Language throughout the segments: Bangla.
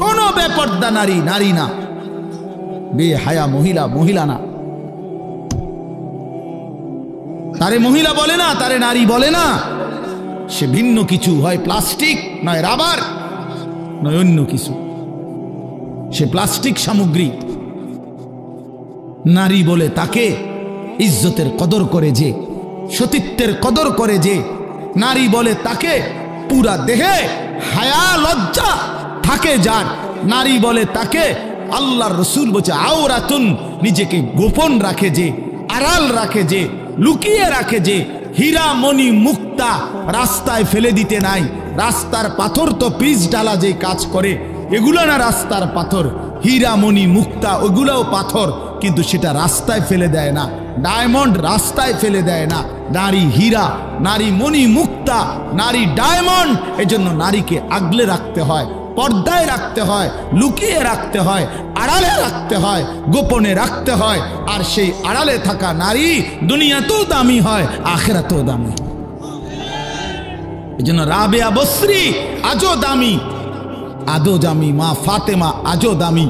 কোনো বেপর্দা নারী নারী না, বেহায়া মহিলা মহিলা না। তারে মহিলা বলে না, তারে নারী বলে না, সে ভিন্ন কিছু, হয় প্লাস্টিক নয় রাবার নয় অন্য কিছু, সে প্লাস্টিক সামগ্রী। নারী বলে তাকে ইজ্জতের কদর করে যে, সতীত্বের কদর করে যে। নারী বলে তাকে পুরা দেহে হায়া লজ্জা থাকে যার। নারী বলে তাকে আল্লাহর রসুল বলছে আওরাতুন, নিজেকে গোপন রাখে যে, আড়াল রাখে যে, লুকিয়ে রাখে যে। হীরা মণি মুক্তা রাস্তায় ফেলে দিতে নাই। রাস্তার পাথর তো পিচ ডালা যে কাজ করে, এগুলো না রাস্তার পাথর। হীরা মণি মুক্তা ওগুলোও পাথর, কিন্তু সেটা রাস্তায় ফেলে দেয় না। ডায়মন্ড রাস্তায় ফেলে দেয় না। নারী হীরা, নারী মণি মুক্তা, নারী ডায়মন্ড। এজন্য নারীকে আগলে রাখতে হয়, পর্দায় রাখতে হয়, লুকিয়ে রাখতে হয়, আড়ালে রাখতে হয়, গোপনে রাখতে হয়। আর সেই আড়ালে থাকা নারী দুনিয়াতেও দামি হয়, আখিরাতেও দামি। এজন্য রাবেয়া বসরি আজও দামি, আদো দামি, মা ফাতেমা আজও দামি,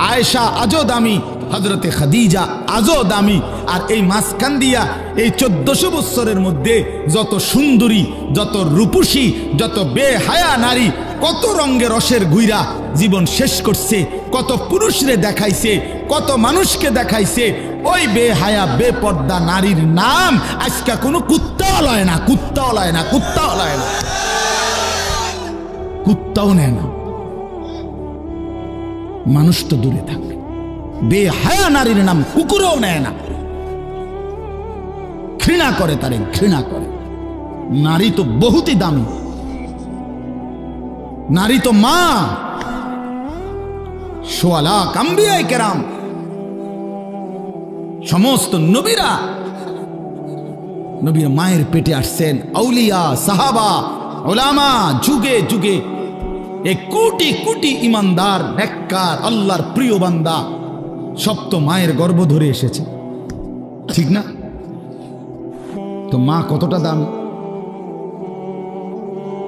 আয়েশা আজও দামি, হযরতে খাদিজা আজও দামি। আর এই মাঝখান দিয়া এই 1400 বছরের মধ্যে যত সুন্দরী, যত রূপসী, যত বেহায়া নারী কত রঙের রসের গুইরা জীবন শেষ করছে, কত পুরুষরে দেখাইছে, কত মানুষকে দেখাইছে। ওই বেহায়া বেপর্দা নারীর নাম আজকে কোনো কুত্তাও লয় না, কুত্তাও লয় না, কুত্তাও লয় না, কুত্তাও নেয় না। মানুষ তো দূরে থাকবে, বেহায়া নারীর নাম কুকুরও নেয় না, ঘৃণা করে, তারে ঘৃণা করে। নারী তো বহুতই দামি, নারী তো মা। সোয়ালা আম্বিয়ায়ে কেরাম, সমস্ত নবীরা, নবীর মায়ের পেটে আসছেন। আউলিয়া, সাহাবা, উলামা, যুগে যুগে এক কোটি কোটি ইমানদার, নেককার, আল্লাহর প্রিয় বান্দা সব তো মায়ের গর্ভ ধরে এসেছে, ঠিক না? তো মা কতটা দামি,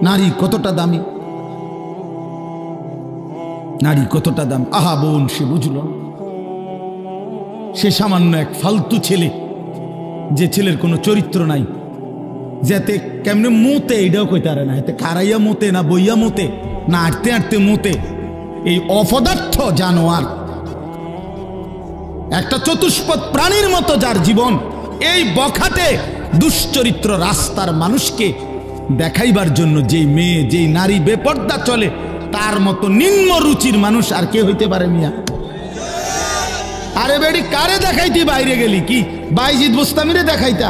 নারী কতটা দামি, নারী কতটা দাম। আহা বোন, সে বুঝল, সে সামান্য এক ফালতু ছেলে, যে ছেলের কোনো চরিত্র নাই, যাতে কেমনে মোতে এটাও কইতে পারে না, এতে খারাইয়া মোতে না বইয়া মোতে না আটতে আটতে মোতে। এই অপদার্থ জানোয়ার, একটা চতুষ্পদ প্রাণীর মতো যার জীবন, এই বখাটে দুশ্চরিত্র রাস্তার মানুষকে দেখাইবার জন্য যেই মেয়ে, যেই নারী বেপর্দা চলে, তার মতো নিম্ন রুচির মানুষ আর কে হইতে পারে মিয়া? আরে বেড়ি, কারে দেখাইতি বাইরে গেলি? কি বাইজিদ বুস্তামিরে দেখাইতা?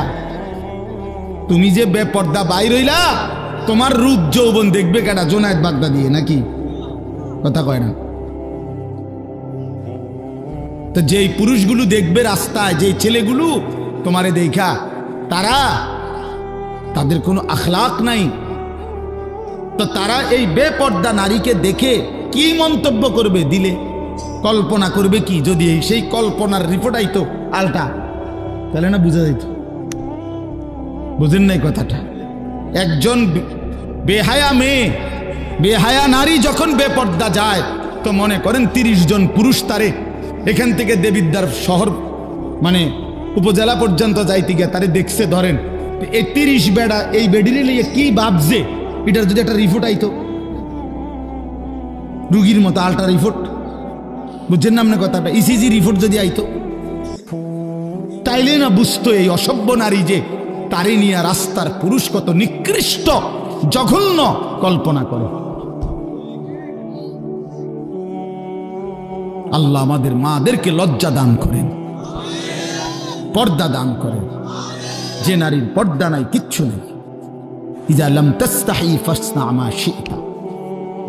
তুমি যে বেপর্দা বাইর হইলা, তোমার রূপ যৌবন দেখবে কেডা? জোনায়েদ বাগদাদি নাকি? কথা কয় না তো? যেই পুরুষগুলো দেখবে রাস্তায়, যেই ছেলেগুলো তোমারে দেখা, তাদের কোনো আখলাক নাই, তো তারা এই বেপর্দা নারীকে দেখে কি মন্তব্য করবে? দিলে কল্পনা করবে কি? যদি সেই কল্পনার রিপোর্ট আইতো আলটা, তাহলে না বুঝা যাইত। বুঝেন নাই কথাটা? একজন বেহায়া মেয়ে, বেহায়া নারী যখন বেপর্দা যায়, তো মনে করেন 30 জন পুরুষ তারে এখান থেকে দেবিদ্বার শহর মানে উপজেলা পর্যন্ত যাইতে গিয়ে তারে দেখছে, ধরেন এই 30 বেড়া এই বেডিরে লিয়ে কি ভাবছে, এটার যদি একটা রিপোর্ট আইতো, রুগীর মতো আলটা রিপোর্ট, বুঝছেন না আপনার কথাটা? ইসিজি রিপোর্ট যদি আইতো, তাইলে না বুঝতো এই অসভ্য নারী যে তারে নিয়ে রাস্তার পুরুষ কত নিকৃষ্ট জঘন্য কল্পনা করে। আল্লাহ আমাদের মাদেরকে লজ্জা দান করেন, পর্দা দান করেন। যে নারীর পর্দা নাই, কিচ্ছু নেই। ইযা লাম তাস্তাহি ফাসনা মা শি'তা,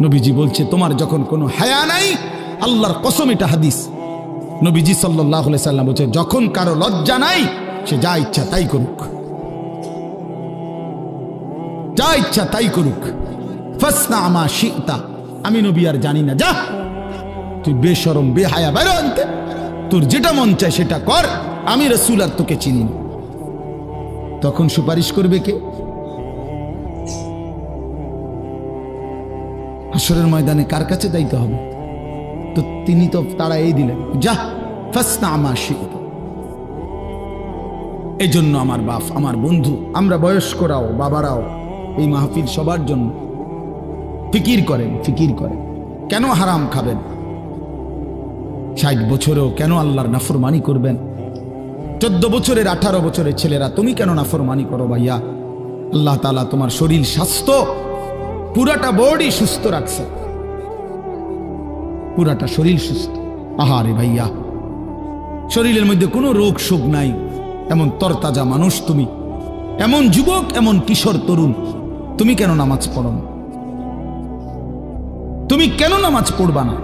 নবীজি বলছে তোমার যখন কোনো হায়া নাই, আল্লাহর কসম, এটা হাদিস, নবীজি সাল্লাল্লাহু আলাইহি সাল্লাম বলছে যখন কারো লজ্জা নাই, সে যা ইচ্ছা তাই করুক, যা ইচ্ছা তাই করুক। ফাসনা মা শি'তা, আমি নবী আর জানি না, যা তুই বেশরম বেহায়া বাইরে আনতে, তোর যেটা মন চায় সেটা কর, আমি রাসূল আর তোকে চিনি না। তখন সুপারিশ করবে কে? হাসরের ময়দানে কার কাছে যাইতে হবে? তো তিনি তো তাড়াই দিলেন, যা ফাসনা মা শি'তা। এই জন্য আমার বাপ, আমার বন্ধু, আমরা বয়স্করাও, বাবারাও এই মাহফিল সবার জন্য ফিকির করেন, ফিকির করেন। কেন হারাম খাবেন? 60 বছরেও কেন আল্লাহর নাফরমানি করবেন? 14 বছরের 18 বছরের ছেলেরা তুমি কেন নাফরমানি করো ভাইয়া? আল্লাহ তাআলা তোমার শরীর স্বাস্থ্য পুরাটা বডি সুস্থ রাখছে, পুরাটা শরীর সুস্থ। আহারে ভাইয়া, শরীরের মধ্যে কোনো রোগ শোক নাই, এমন তরতাজা মানুষ তুমি, এমন যুবক, এমন কিশোর তরুণ, তুমি কেন নামাজ পড়ো না? তুমি কেন নামাজ পড়বা না?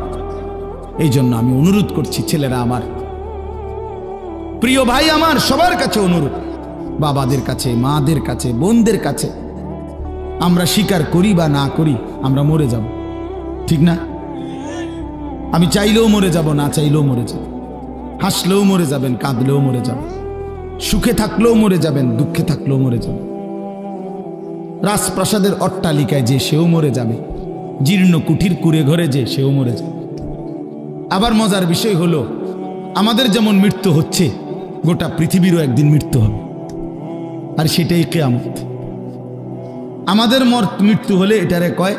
এই জন্য আমি অনুরোধ করছি, ছেলেরা আমার, প্রিয় ভাই আমার, সবার কাছে অনুরোধ, বাবাদের কাছে, মাদের কাছে, বোনদের কাছে, আমরা স্বীকার করি বা না করি, আমরা মরে যাব, ঠিক না? আমি চাইলেও মরে যাব, না চাইলেও মরে যাব। হাসলেও মরে যাবেন, কাঁদলেও মরে যাবেন, সুখে থাকলেও মরে যাবেন, দুঃখে থাকলেও মরে যাবেন। রাজপ্রাসাদের অট্টালিকায় যে সেও মরে যাবে, জীর্ণ কুঠির কুড়ে ঘরে যে সেও মরে যাবে। আবার মজার বিষয় হলো, আমাদের যেমন মৃত্যু হচ্ছে, গোটা পৃথিবীরও একদিন মৃত্যু হবে, আর সেটাই কিয়ামত। আমাদের মৃত্যু হলে এটারে কয়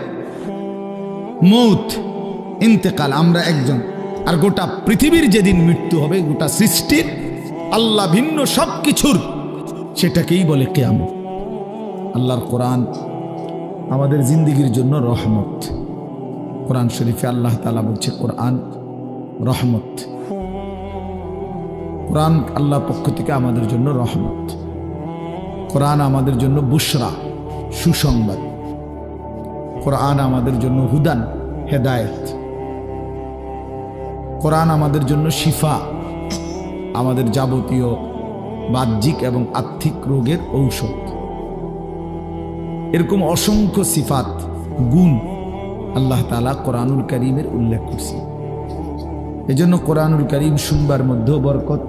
মৌত, ইন্তেকাল, আমরা একজন। আর গোটা পৃথিবীর যেদিন মৃত্যু হবে, গোটা সৃষ্টির, আল্লাহ ভিন্ন সব কিছুর, সেটাকেই বলে কিয়ামত। আল্লাহর কোরআন আমাদের জিন্দেগির জন্য রহমত। কোরআন শরীফে আল্লাহ তাআলা বলছে কোরআন রহমত। কোরআন আল্লাহর পক্ষ থেকে আমাদের জন্য রহমত। কোরআন আমাদের জন্য বুশরা, সুসংবাদ। কোরআন আমাদের জন্য হুদান, হেদায়েত। কোরআন আমাদের জন্য শিফা, আমাদের যাবতীয় বাহ্যিক এবং আর্থিক রোগের ঔষধ। এরকম অসংখ্য সিফাত, গুণ আল্লাহ তাআলা কোরআনুল কারীমের উল্লেখ করছে। এজন্য কোরআনুল কারীম শুনবার মধ্যেও বরকত,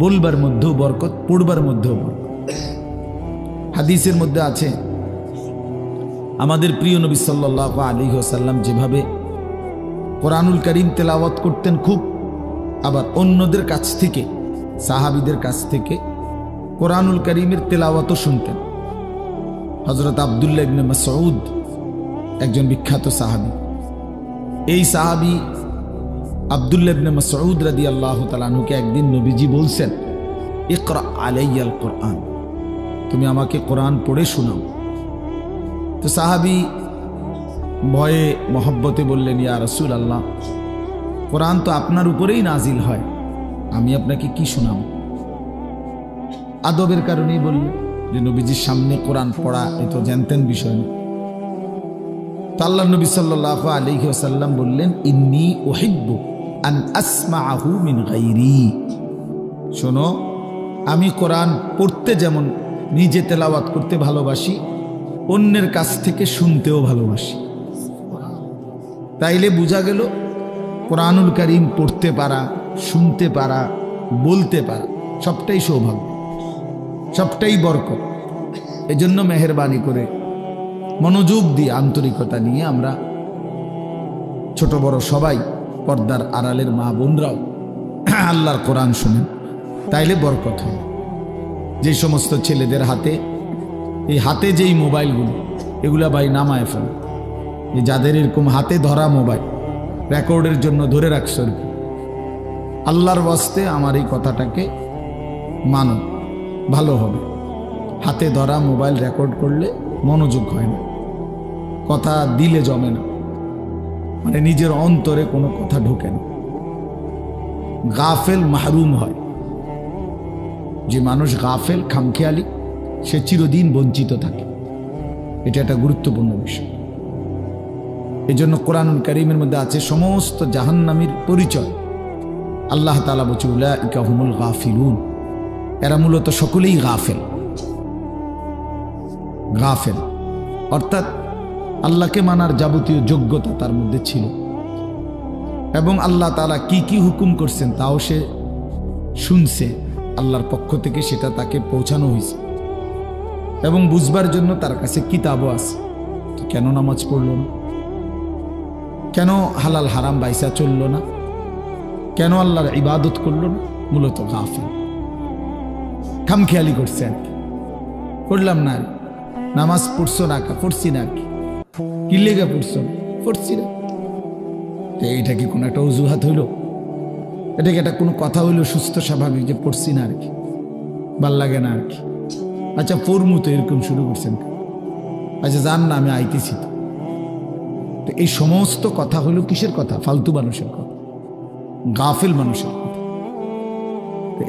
বলবার মধ্যেও বরকত, পড়বার মধ্যেও বরকত। হাদিসের মধ্যে আছে, আমাদের প্রিয় নবী সাল্লাল্লাহু আলাইহি ওয়াসাল্লাম যেভাবে কোরআনুল কারীম তেলাওয়াত করতেন খুব, আবার অন্যদের কাছ থেকে, সাহাবীদের কাছ থেকে কোরআনুল কারীমের তেলাওয়াতও শুনতেন। হযরত আব্দুল্লাহ ইবনে মাসউদ একজন বিখ্যাত সাহাবী। এই সাহাবী আব্দুল্লাহ ইবনে মাসউদ রাদিয়াল্লাহু তাআলা আনহুকে একদিন নবীজি বলছেন, ইকরা আলাইয়াল কোরআন, তুমি আমাকে কোরআন পড়ে শোনাও। তো সাহাবী ভয়ে মহব্বতে বললেন, ইয়া রাসূলুল্লাহ, কোরআন তো আপনার উপরেই নাজিল হয়, আমি আপনাকে কি শোনাবো? আদবের কারণেই বললেন, যে নবীজির সামনে কোরআন পড়া এ তো জানতেন বিষয় না। তো আল্লাহর নবী সাল্লাল্লাহু আলাইহি ওয়াসাল্লাম বললেন, ইন্নী উহিব্বু আন আসমাআহু মিন গায়রি, শোনো, আমি কোরআন পড়তে যেমন নিজে তেলাওয়াত করতে ভালোবাসি, অন্যের কাছ থেকে শুনতেও ভালোবাসি। তাইলে বোঝা গেল কোরআনুল কারীম পড়তে পারা, শুনতে পারা, বলতে পারা সবটাই সৌভাগ্য, সবটাই বরকত। এজন্য মেহেরবানি করে মনোযোগ দিয়ে, আন্তরিকতা নিয়ে আমরা ছোট বড় সবাই, পর্দার আড়ালের মা বোনরাও আল্লাহর কোরআন শুনেন, তাইলে বরকত হয়। যে সমস্ত ছেলেদের হাতে, এই হাতে যেই মোবাইলগুলো, এগুলা ভাই নামায় ফেল। যাদের এরকম হাতে ধরা মোবাইল রেকর্ডের জন্য ধরে রাখছ, আল্লাহর ওয়াস্তে আমার এই কথাটাকে মানো, ভালো হবে। হাতে ধরা মোবাইল রেকর্ড করলে মনোযোগ হয় না, কথা দিলে জমে না, মানে নিজের অন্তরে কোনো কথা ঢোকে না, গাফেল মাহরুম হয়। যে মানুষ গাফেল, খামখেয়ালি, সে চিরদিন বঞ্চিত থাকে। এটা একটা গুরুত্বপূর্ণ বিষয়। এই জন্য কোরআনুল কারীমের মধ্যে আছে সমস্ত জাহান্নামীর পরিচয়। আল্লাহ তাআলা বলছে, উলাইকা হুমুল গাফিলুন, এরা মূলত সকলেই গাফেল। গাফেল অর্থাৎ আল্লাহকে মানার যাবতীয় যোগ্যতা তার মধ্যে ছিল, এবং আল্লাহ তাআলা কি কি হুকুম করছেন তাও সে শুনছে, আল্লাহর পক্ষ থেকে সেটা তাকে পৌঁছানো হয়েছে, এবং বুঝবার জন্য তার কাছে কিতাবও আছে। তো কেন নামাজ পড়ল না? কেন হালাল হারাম বাইসা চলল না, কেন আল্লাহর ইবাদত করল না? মূলত গাফিল, খামখেয়ালি করছে আর কি। করলাম না, নামাজ পড়ছো না, পড়ছি না আর কি লেগে পড়ছো, পড়ছি না। এটা কি কোনো একটা অজুহাত হইল? এটা কি একটা কোনো কথা হইল সুস্থ স্বাভাবিক যে পড়ছি না আর কি, ভাল লাগে না আর কি? আচ্ছা পড়মু তো, এরকম শুরু করছেন। আচ্ছা যান না, আমি আইতেছি। তো এই সমস্ত কথা হলো কিসের কথা? ফালতু মানুষের কথা, গাফিল মানুষের কথা।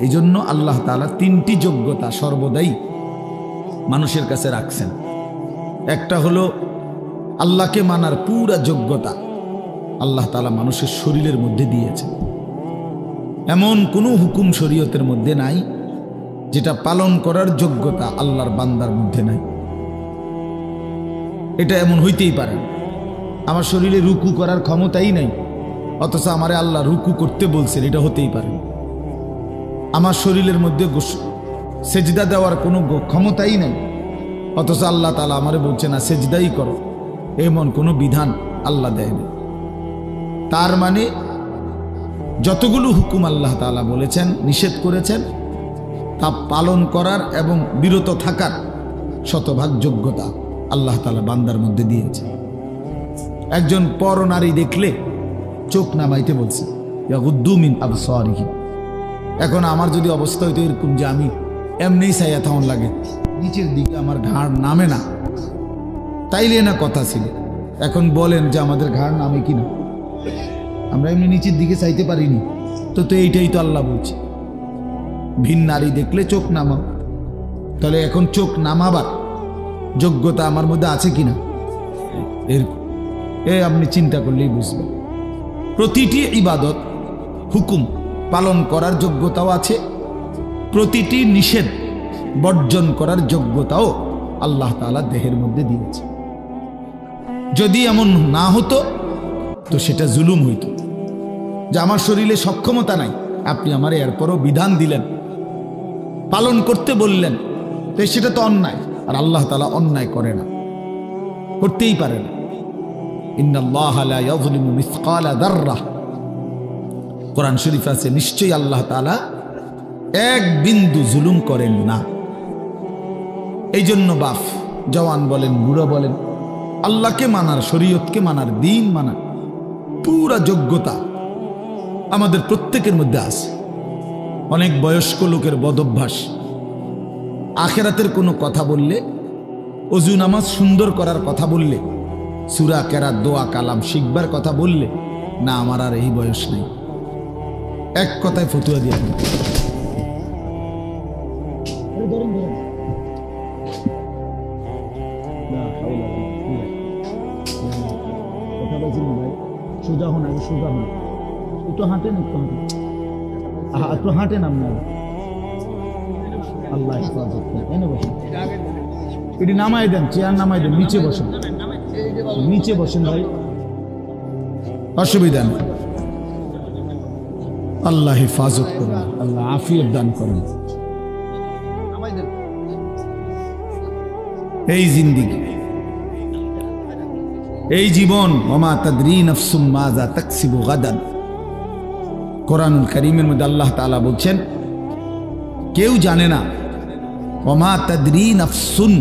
এই জন্য আল্লাহ তাআলা তিনটি যোগ্যতা সর্বদাই মানুষের কাছে রাখছেন। একটা হলো আল্লাহকে মানার পুরা যোগ্যতা আল্লাহ তাআলা মানুষের শরীরের মধ্যে দিয়েছেন। এমন কোনো হুকুম শরীয়তের মধ্যে নাই যেটা পালন করার যোগ্যতা আল্লাহর বান্দার মধ্যে নাই। এটা এমন হইতেই পারে। আমার শরীরে রুকু করার ক্ষমতাই নাই, অথচ আমারে আল্লাহ রুকু করতে বলছেন, এটা হতেই পারে। আমার শরীরের মধ্যে সেজদা দেওয়ার কোনো ক্ষমতাই নাই, অথচ আল্লাহ তাআলা আমারে বলছে না সেজদাই করো, এমন কোনো বিধান আল্লাহ দেয়নি। তার মানে যতগুলো হুকুম আল্লাহ তাআলা বলেছেন, নিষেধ করেছেন, তা পালন করার এবং বিরত থাকার শতভাগ যোগ্যতা আল্লাহ তাআলা বান্দার মধ্যে দিয়েছে। একজন পর নারী দেখলে চোখ নামাইতে বলছে, ইয়াগুদ্দু মিন আবসারিহিম। এখন আমার যদি অবস্থা হইতো এরকম যে আমি এমনি চাইয়া থাউন লাগে, নিচের দিকে আমার ঘাড় নামে না, তাইলে না কথা ছিল। এখন বলেন যে আমাদের ঘাড় নামে কিনা? আমরা এমনি নিচের দিকে চাইতে পারিনি তো। এইটাই তো আল্লাহ বলছে, ভিন নারী দেখলে চোখ নামাও। তাহলে এখন চোখ নামাবার যোগ্যতা আমার মধ্যে আছে কিনা? এরকম আপনি চিন্তা করলেই বুঝবেন। প্রতিটি ইবাদত হুকুম পালন করার যোগ্যতাও আছে, প্রতিটি নিষেধ বর্জন করার যোগ্যতাও আল্লাহ তাআলা দেহের মধ্যে দিয়েছে। যদি এমন না হতো তো সেটা জুলুম হইত, যে আমার শরীরে সক্ষমতা নাই, আপনি আমার এরপরও বিধান দিলেন, পালন করতে বললেন, তো সেটা তো অন্যায়। আর আল্লাহ তাআলা অন্যায় করে না, করতেই পারে না। ইন্নাল্লাহা লা ইয়াযলিমু মিসকালা যাররাহ, কোরআন শরীফ আছে, নিশ্চয়ই আল্লাহ তাআলা এক বিন্দু জুলুম করেন না। এই জন্য বাপ জওয়ান বলেন, বুড়ো বলেন, আল্লাহকে মানার, শরীয়তকে মানার, দ্বীন মানার পুরা যোগ্যতা আমাদের প্রত্যেকের মধ্যে আছে। অনেক বয়স্ক লোকের বদভ্যাস, আখিরাতের কোনো কথা বললে, ওযু নামাজ সুন্দর করার কথা বললে, সূরা কেরাত, দোয়া কালাম শিখবার কথা বললে, না আমার আর এই বয়স নেই, এক কথায় ফতুয়া দিয়ে দেন। সোজা হন, আগে সোজা হন, একটু হাঁটেন, একটু হাঁটেন, একটু হাঁটেন আপনার। আল্লাহ এনে বসেন, এটি নামাই দেন, চেয়ার নামাই দেন, নিচে বসেন, নিচে বসেন ভাই, অসুবিধা নেই। আল্লাহ হেফাজত করেন, আল্লাহ আফিয়ত দান করেন। এই জিন্দিগি, এই জীবন, ওমা তাদরি নাফসুম মাজা তাকসিবু গাদান, কোরআনুল কারীমের মধ্যে আল্লাহ তাআলা বলছেন কেউ জানে না, ওমা তাদরি নাফসুন,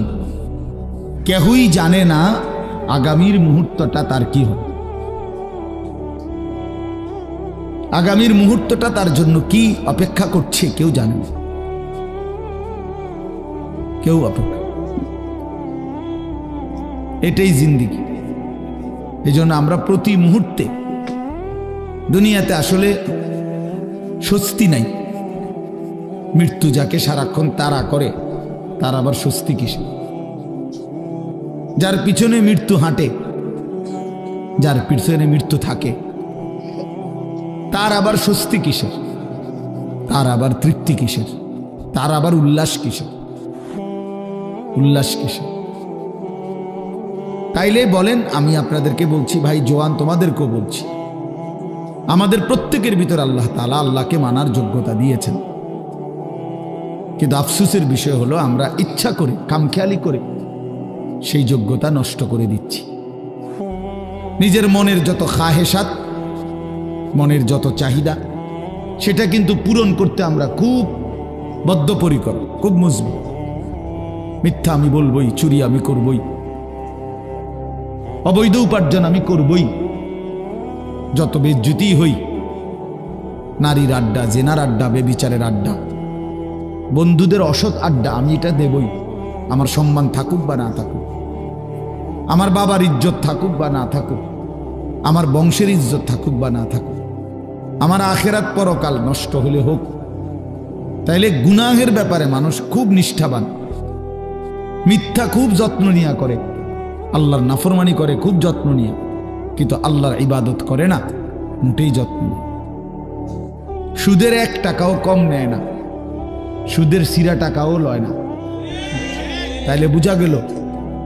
কেউই জানে না আগামীর মুহূর্তটা তার কি হবে, আগামীর মুহূর্তটা তার জন্য কি অপেক্ষা করছে কেউ জানে না, কেউ অপেক্ষা। এটাই জিন্দিগি। এই জন্য আমরা প্রতি মুহূর্তে, দুনিয়াতে আসলে স্বস্তি নাই। মৃত্যু যাকে সারাক্ষণ তাড়া করে তার আবার স্বস্তি কিসে? যার পিছনে মৃত্যু হাঁটে, যার পিছনে মৃত্যু থাকে, তার আবার স্বস্তি কিসের? তার আবার তৃপ্তি কিসের? তার আবার উল্লাস কিসের? উল্লাস কিসের? তাইলে বলেন, আমি আপনাদেরকে বলছি ভাই, জওয়ান তোমাদেরকেও বলছি, আমাদের প্রত্যেকের ভিতর আল্লাহ তাআলা আল্লাহকে মানার যোগ্যতা দিয়েছেন। কিন্তু আফসোসের বিষয় হলো আমরা ইচ্ছা করে, খামখেয়ালি করে সেই যোগ্যতা নষ্ট করে দিচ্ছি। নিজের মনের যত খাহেসাত, মনের যত চাহিদা, সেটা কিন্তু পূরণ করতে আমরা খুব বদ্ধপরিকর, খুব মজবুত। মিথ্যা আমি বলবই, চুরি আমি করবই, অবৈধ উপার্জন আমি করবই, যত বেজ্জুতি হই, নারীর আড্ডা, জেনার আড্ডা, বেবিচারের আড্ডা, বন্ধুদের অসৎ আড্ডা আমি এটা দেবই। আমার সম্মান থাকুক বা না থাকুক, আমার বাবার ইজ্জত থাকুক বা না থাকুক, আমার বংশের ইজ্জত থাকুক বা না থাকুক, আমার আখেরাত পরকাল নষ্ট হলে হোক। তাইলে গুনাহের ব্যাপারে মানুষ খুব নিষ্ঠাবান, মিথ্যা খুব যত্ন নিয়া করে, আল্লাহর নাফরমানি করে খুব যত্ন নিয়ে, কিন্তু আল্লাহর ইবাদত করে না, মোটেই যত্ন নেই। সুদের 1 টাকাও কম নেয় না, সুদের সিরা টাকাও লয় না। তাইলে বোঝা গেল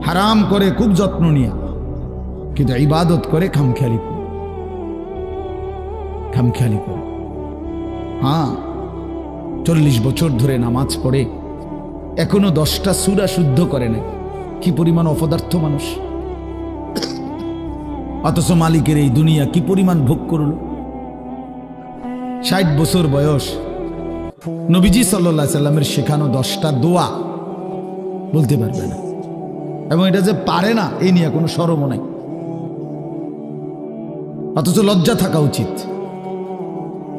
হারাম করে খুব যত্ন নিয়ে, কিন্তু ইবাদত করে খামখেয়ালি করে, খামখেয়ালি করে। হ্যাঁ, 40 বছর ধরে নামাজ পড়ে এখনো 10টা সূরা শুদ্ধ করে না। কি পরিমাণ অপদার্থ মানুষ! অথচ মালিকের এই দুনিয়া কি পরিমাণ ভোগ করল। 60 বছর বয়স, নবীজি সাল্লাল্লাহু আলাইহি সাল্লামের শেখানো 10টা দোয়া বলতে পারবে না, এবং এটা যে পারে না এই নিয়ে কোনো শরমও নাই। অথচ লজ্জা থাকা উচিত,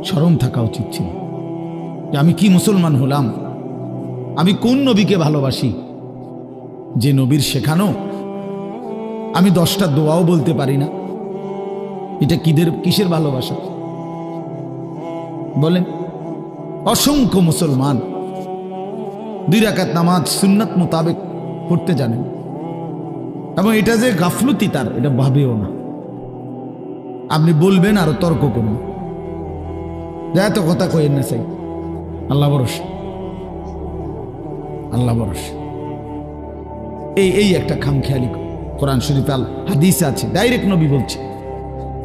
শরম থাকা উচিত ছিল যে আমি কি মুসলমান হলাম, আমি কোন নবীকে ভালোবাসি যে নবীর শেখানো আমি 10টা দোয়াও বলতে পারি না। এটা কিসের ভালোবাসা বলেন? অসংখ্য মুসলমান 2 রাকাত নামাজ সুন্নাত মোতাবেক পড়তে জানেন, এবং এটা যে গাফলতি তার এটা ভাবেও না। আপনি বলবেন আরো তর্ক করুন, যা এত কথা কইেন না, চাই আল্লাহ ভরসা, আল্লাহ ভরসা। এই একটা খামখেয়ালি কোরআন শরীফ আল হাদিসে আছে, ডাইরেক্ট নবী বলছে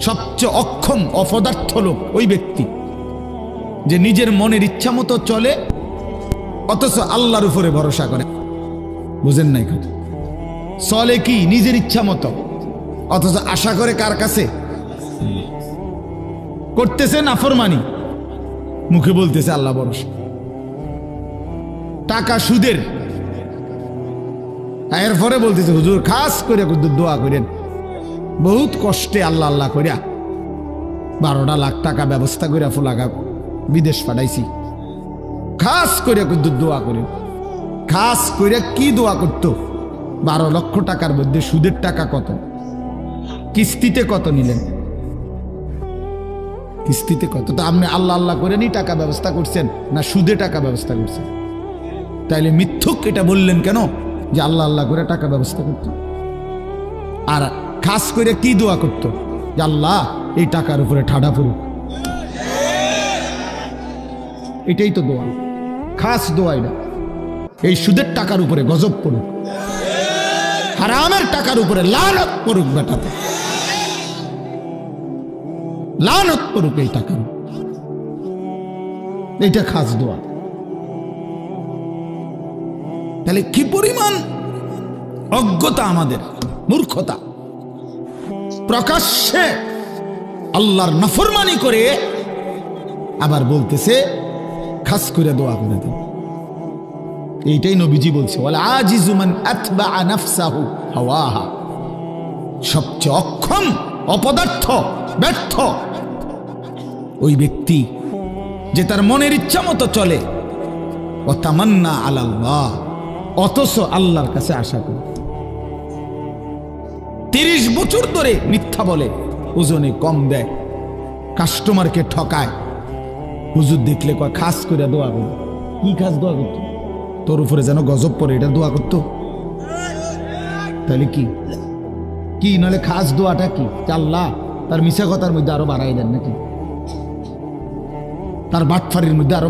সবচেয়ে অক্ষম অপদার্থ লোক ওই ব্যক্তি যে নিজের মনের ইচ্ছা মতো চলে অথচ আল্লাহর উপরে ভরসা করে। বুঝেন নাই কথা? চলে কি নিজের ইচ্ছা মতো, অথচ আশা করে কার কাছে? করতেছে নাফরমানি, মুখে বলতেছে আল্লাহ ভরসা। টাকা সুদের, এরপরে বলতেছে হুজুর খাস করে দোয়া করেন, বহুত কষ্টে আল্লাহ আল্লাহ করিয়া 12 লাখ টাকা ব্যবস্থা করিয়া ফুলাগা বিদেশ পাঠাইছি, খাস করে দোয়া করেন। খাস করে কি দোয়া করতো? 12 লক্ষ টাকার মধ্যে সুদের টাকা কত, কিস্তিতে কত নিলেন, কিস্তিতে কত? তো আপনি আল্লাহ আল্লাহ করে নি টাকা ব্যবস্থা করছেন না সুদে টাকা ব্যবস্থা করছেন? তাইলে মিথ্যুক এটা বললেন কেন যে আল্লাহ আল্লাহ করে টাকা ব্যবস্থা করত? আর খাস করে কি দোয়া করতো? যে আল্লাহ এই টাকার উপরে ঠাডা পড়ুক। এটাই তো দোয়া, খাস দোয়া এটা। এই সুদের টাকার উপরে গজব পড়ুক, হারামের টাকার উপরে লানত পড়ুক, বেটা লানত পড়ুক এই টাকার। এইটা খাস দোয়া। তাহলে কি পরিমাণ অজ্ঞতা আমাদের, মূর্খতা! প্রকাশ্যে আল্লাহর নাফরমানি করে আবার বলতেছে খাস করে দোয়া করে দেন। এইটাই নবীজি বলছে, ওয়াল আজিজু মান আতবা নাফসাহু হাওয়াহা। সবচেয়ে অক্ষম, অপদার্থ, ব্যর্থ ওই ব্যক্তি যে তার মনের ইচ্ছা মতো চলে, ও তামান্না আলাল্লাহ, অথচ আল্লাহর কাছে আশা করে। 30 বছর ধরে মিথ্যা বলে, ওজনে কম দেয়, কাস্টমারকে ঠকায়, হুজুর দেখলে কয় খাস করে দোয়া করো। কি খাস দোয়া করতো? তোর উপরে যেন গজব পড়ে এটা দোয়া করতো? তাহলে কি কি নাহলে খাস দোয়াটা কি? আল্লাহ তার মিশা কথার মধ্যে আরো বাড়াই দেন নাকি, তার বাটফারির মধ্যে আরো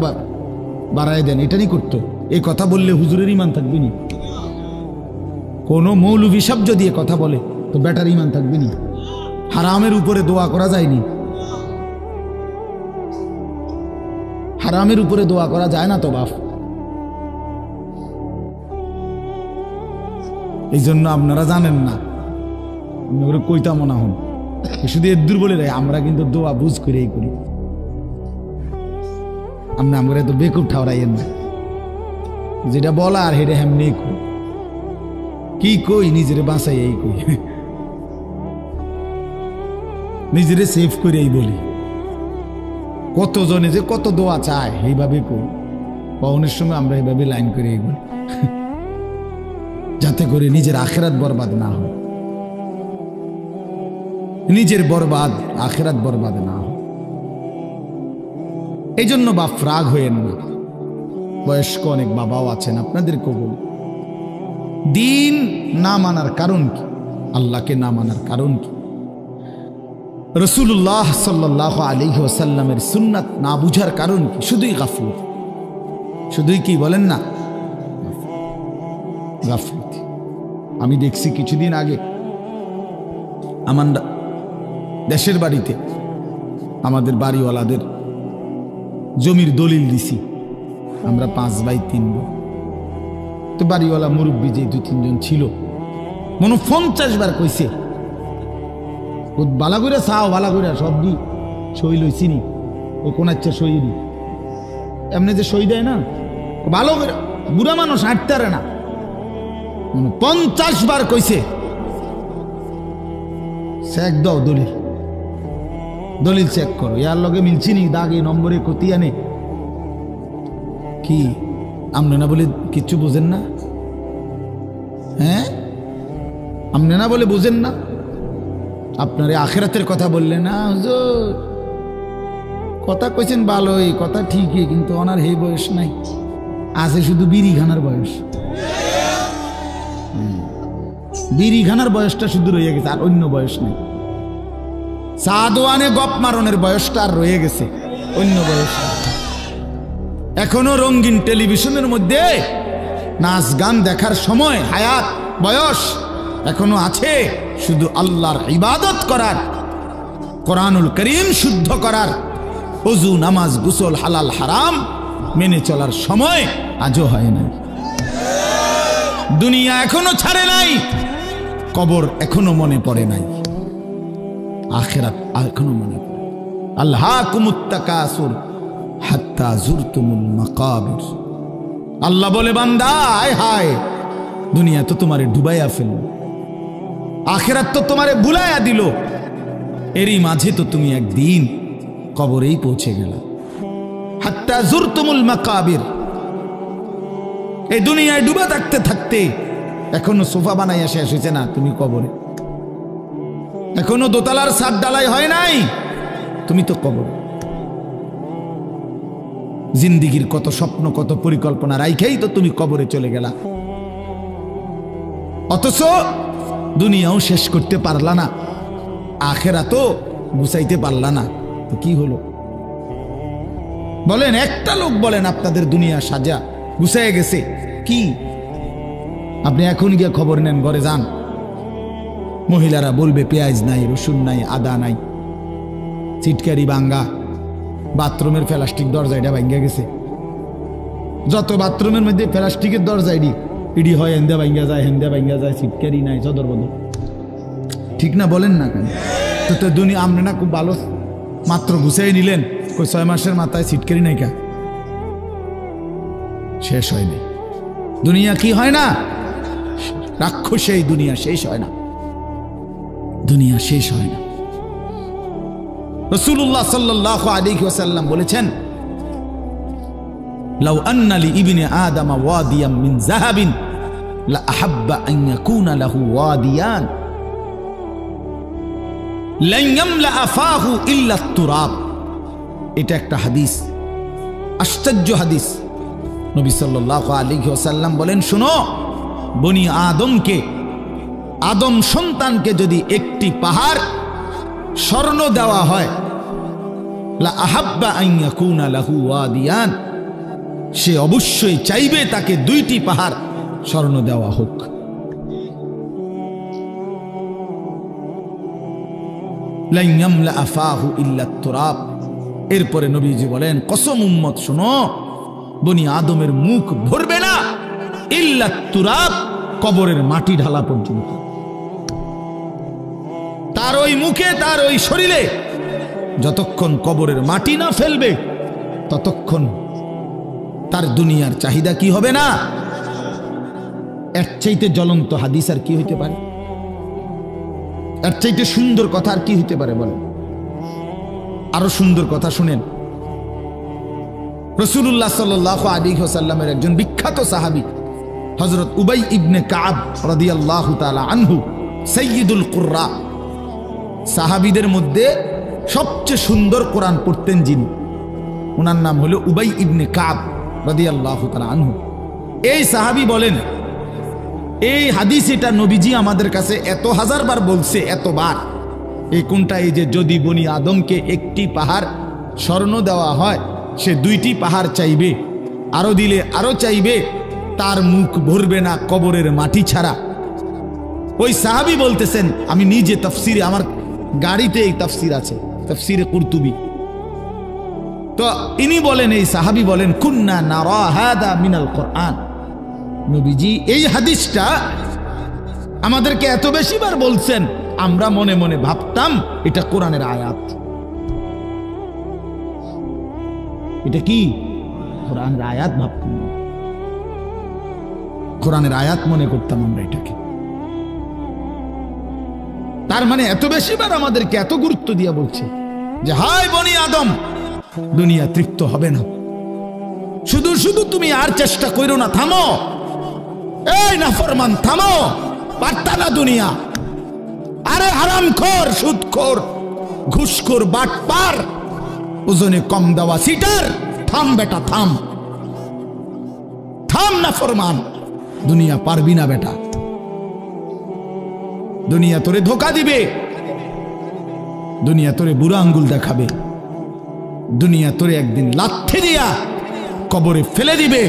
বাড়াই দেন, এটাই করতো। এই কথা বললে হুজুরের ইমান থাকবে নি? কোন মৌলভী সাহেব যদি কথা বলে তো বেটার ইমান থাকবে নি? হারামের উপরে দোয়া করা যায়নি, হারামের উপরে দোয়া করা যায় না তো বাপ। এই জন্য আপনারা জানেন না, কইতাম না হন শুধু এদুর বলে রে, আমরা কিন্তু দোয়া বুঝ করেই করি। আমরা তো বেকুব ঠাওরাইয়েন না, যেটা বলা আর হেটা হেমনি কই, কি কই নিজের বাঁচাই এই কই, নিজেরে সেভ করে এই বলি। কতজনে যে কত দোয়া চায় এইভাবে কই, পাওনের সময় আমরা এইভাবে লাইন করে এই বলি, যাতে করে নিজের আখেরাত বরবাদ না হয়, নিজের বরবাদ আখেরাত বরবাদ না হয়। এই জন্য বাপ রাগ হইয়েন না, বয়স্ক অনেক বাবাও আছেন, আপনাদেরকেও বলি, দিন না মানার কারণ কি, আল্লাহকে না মানার কারণ কি, রাসূলুল্লাহ সাল্লাল্লাহু আলাইহি ওয়াসাল্লামের সুন্নাত না বুঝার কারণ কি? শুধুই গাফলতি, শুধুই কি বলেন না গাফলতি। আমি দেখছি কিছুদিন আগে আমার দেশের বাড়িতে আমাদের বাড়িওয়ালাদের জমির দলিল দিছি, আমরা 5 বাই 3 বোন। তো বাড়িওয়ালা মুরব্বী যে 2-3 জন ছিল, মনে 50 বার কইছে বালা করে চাও, বালা করে সব দি সই লইছি নি, ও কোন আচ্ছা সই নি, এমনি যে সই দেয় না ভালো করে, বুড়া মানুষ হাঁটতে পারে না, 50 বার কইছে চেক দাও, দলিল দলিল চেক করো, ইয়ার লগে মিলছি নি, দাগে নম্বরে কতি আনে কি, আমনে না বলে কিচ্ছু বোঝেন না? হ্যাঁ, আমনে না বলে বোঝেন না? আপনারে আখেরাতের কথা বললেন না, হুজুর কথা কইছেন ভালোই, কথা ঠিকই, কিন্তু ওনার এই বয়স নাই, আছে শুধু বিড়ি খানার বয়স, বিড়ি খানার বয়সটা শুধু রয়ে গেছে, আর অন্য বয়স নেই। সাদওয়ানে গপ মারনের বয়সটা আর রয়ে গেছে, অন্য বয়স। এখনো রঙিন টেলিভিশনের মধ্যে নাচ গান দেখার সময় হায়াত বয়স এখনো আছে, শুধু আল্লাহর ইবাদত করার, কোরআনুল করিম শুদ্ধ করার, ওযু নামাজ গোসল হালাল হারাম মেনে চলার সময় আজও হয় নাই। দুনিয়া এখনো ছাড়ে নাই, কবর এখনো মনে পড়ে নাই, আখিরাত এখনো মনে পড়ে। আল্লাহকুমুত তাকাসুর হাত্তা যুরতুমুল মাকাবির। আল্লাহ বলে, বান্দা হায় হায়, দুনিয়া তো তোমারে ডুবাইয়া ফেলল, আখিরাত তো তোমারে ভুলাইয়া দিল, এরই মাঝে তো তুমি একদিন কবরেই পৌঁছে গেলা। হাত্তা যুরতুমুল মাকাবির। এই দুনিয়ায় ডুবে থাকতে থাকতে এখনো সোফা বানাইয়া শেষ হয়েছে না, তুমি কবরে। এখনো দোতলার ছাদ ডালাই হয় নাই, তুমি তো কবর। জিন্দিগির কত স্বপ্ন, কত পরিকল্পনা রাইখেই তো তুমি কবরে চলে গেলা, অথচ দুনিয়াও শেষ করতে পারলা না, আখিরাতও গুছাইতে পারলা না, তো কি হলো বলেন? একটা লোক বলেন আপনাদের দুনিয়া সাজা গুছাইয়া গেছে কি? আপনি এখন গিয়ে খবর নেন, ঘরে যান, মহিলারা বলবে পেঁয়াজ নাই, রসুন নাই, আদা নাই, চিটকারি ভাঙ্গা, বাথরুমের প্লাস্টিক দরজা এটা ভাঙ্গা গেছে, যত বাথরুমের মধ্যে প্লাস্টিকের দরজা ইডি হয়, হেন্দা ভাঙ্গা যায়, হেন্দা ভাঙ্গা যায়, চিটকারি নাই, চদর বদল, ঠিক না বলেন না কেন? তো দুনিয়া আপনি না খুব ভালো মাত্র গুছাই নিলেন, 6 মাসের মাথায় চিটকারি নাই, কা শেষ হয়নি। দুনিয়া কি হয় না, রাক্ষসে এই দুনিয়া শেষ হয় না, দুনিয়া শেষ হয় না। রাসূলুল্লাহ সাল্লাল্লাহু আলাইহি ওয়াসাল্লাম বলেছেন, লাউ আন্না লি ইবনে আদম ওয়াদিয়াম মিন যাহাবিন লা আহাব্বা আন ইয়াকুনা লাহু ওয়াদিয়ান লান ইয়ামলা আফাহু ইল্লা তুরাব। এটা একটা হাদিস, আশ্চর্য হাদিস। নবী সাল্লাল্লাহু আলাইহি ওয়াসাল্লাম বলেন, শুনো, বনি আদমকে, আদম সন্তানকে যদি একটি পাহাড় স্বর্ণ দেওয়া হয়, লা আহাব্বা আন ইয়াকুনা লাহু ওয়াদিয়ান, সে অবশ্যই চাইবে তাকে 2টি পাহাড় স্বর্ণ দেওয়া হোক। লান ইয়ামলা আফাহু ইল্লা তুরাব। এরপরে নবীজি বলেন, কসম উম্মত শোনো, বনি আদমের মুখ ভরবে না ইল্লা তুরাব, কবরের মাটি ঢালা পর্যন্ত। তার ওই মুখে, তার ওই শরীরে যতক্ষণ কবরের মাটি না ফেলবে ততক্ষণ তার দুনিয়ার চাহিদা কি হবে না। এর চাইতে জ্বলন্ত হাদিস আর কি হইতে পারে? এর চাইতে সুন্দর কথা আর কি হইতে পারে বলেন? আরো সুন্দর কথা শুনেন। রাসূলুল্লাহ সাল্লাল্লাহু আলাইহি ওয়াসাল্লামের একজন বিখ্যাত সাহাবী হযরত উবাই ইবনে কাব রাদিয়াল্লাহু তাআলা আনহু, সাইয়্যিদুল কুররা, সাহাবীদের মধ্যে সবচেয়ে সুন্দর কোরআন পড়তেন যিনি, ওনার নাম হলো উবাই ইবনে কাব রাদিয়াল্লাহু তাআলা আনহু। এই সাহাবী বলেন, এই হাদিস এটা নবীজি আমাদের কাছে এত হাজারবার বলছে, এতবার। এই কোনটা? এই যে যদি বনি আদমকে একটি পাহাড় স্বর্ণ দেওয়া হয় সে 2টি পাহাড় চাইবে, আরো দিলে আরো চাইবে, তার মুখ ভরবে না কবরের মাটি ছাড়া। ওই সাহাবী বলতেছেন, আমি নিজে তাফসিরে, আমার গাড়িতে এই তাফসির আছে, তাফসিরে কুরতুবী। তো ইনি বলেন, এই সাহাবী বলেন, কুন্না নারা হাদা মিনাল কোরআন। নবীজি এই হাদিসটা আমাদেরকে এত বেশিবার বলছেন, আমরা মনে মনে ভাবতাম এটা কোরআনের আয়াত। এটা কি? কোরআনের আয়াত ভাবতাম, কোরআনের আয়াত মনে করতাম আমরা এটাকে। তার মানে এত বেশিবার আমাদেরকে এত গুরুত্ব দিয়া বলছে যে হায় বনি আদম, দুনিয়া তৃপ্ত হবে না, শুধু শুধু তুমি আর চেষ্টা করো না, থামো, এই নাফরমান থামো, পারতা না দুনিয়া। আরে হারামখোর, সুদখোর, ঘুষখোর, বাটপার, ওজনে কম দেওয়া সিটার, থাম বেটা থাম, থাম নাফরমান, দুনিয়া পারবি না বেটা। দুনিয়া তোরে ধোকা দিবে, দুনিয়া তোরে বুড়া আঙ্গুল দেখাবে, দুনিয়া তোরে একদিন লাথি দিয়া কবরে ফেলে দিবে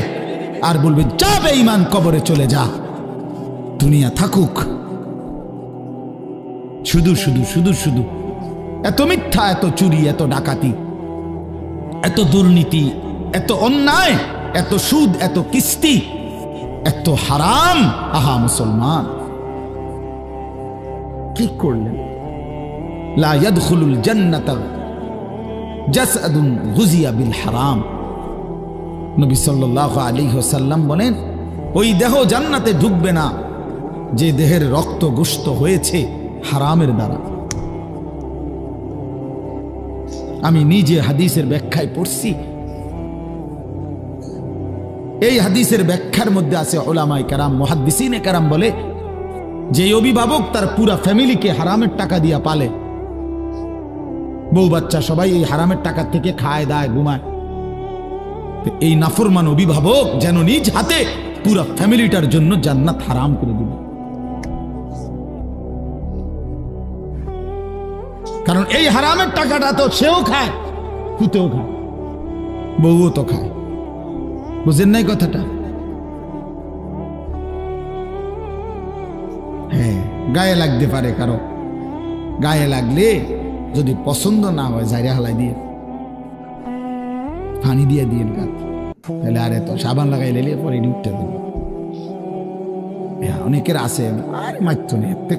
আর বলবে যা বেঈমান কবরে চলে যা, দুনিয়া থাকুক। শুধু শুধু শুধু শুধু এত মিথ্যা, এত চুরি, এত ডাকাতি, এত দুর্নীতি, এত অন্যায়, এত সুদ, এত কিস্তি, এত হারাম। আহা মুসলমান, কি করলেন? লা ইয়াদখুলুল জান্নাতা জাসাদুন গুজিয়া বিল হারাম। নবী সাল্লাল্লাহু আলাইহি ওয়াসাল্লাম বলেন, ওই দেহ জান্নাতে ঢুকবে না যে দেহের রক্ত গোশত হয়েছে হারামের দ্বারা। আমি নিজে হাদিসের ব্যাখ্যায় পড়ছি। এই হাদিসের ব্যাখ্যার মধ্যে আছে উলামায়ে কেরাম, মুহাদ্দিসিনে কেরাম বলে, যে অভিভাবক তার পুরা ফ্যামিলিকে হারামের টাকা দিয়া পালে, বউ বাচ্চা সবাই এই হারামের টাকা থেকে খায় দায় ঘুমায়, এই নাফরমান অভিভাবক যেন নিজ হাতে পুরা ফ্যামিলিটার জন্য জান্নাত হারাম করে দিবে। কারণ এই হারামের টাকাটা তো সেও খায়, পুতেও খায়, বউও তো খায়। বুঝেন নাই কথাটা? হ্যাঁ, গায়ে লাগতে পারে কারো, গায়ে লাগলে যদি পছন্দ না হয় জাইরা হালাই দিয়ে, পানি দিয়ে দিয়ে গাত, তাহলে আরে তো সাবান লাগাই লেলে পরে উঠতে দেবে। অনেকের আছে আর মারত না, এতে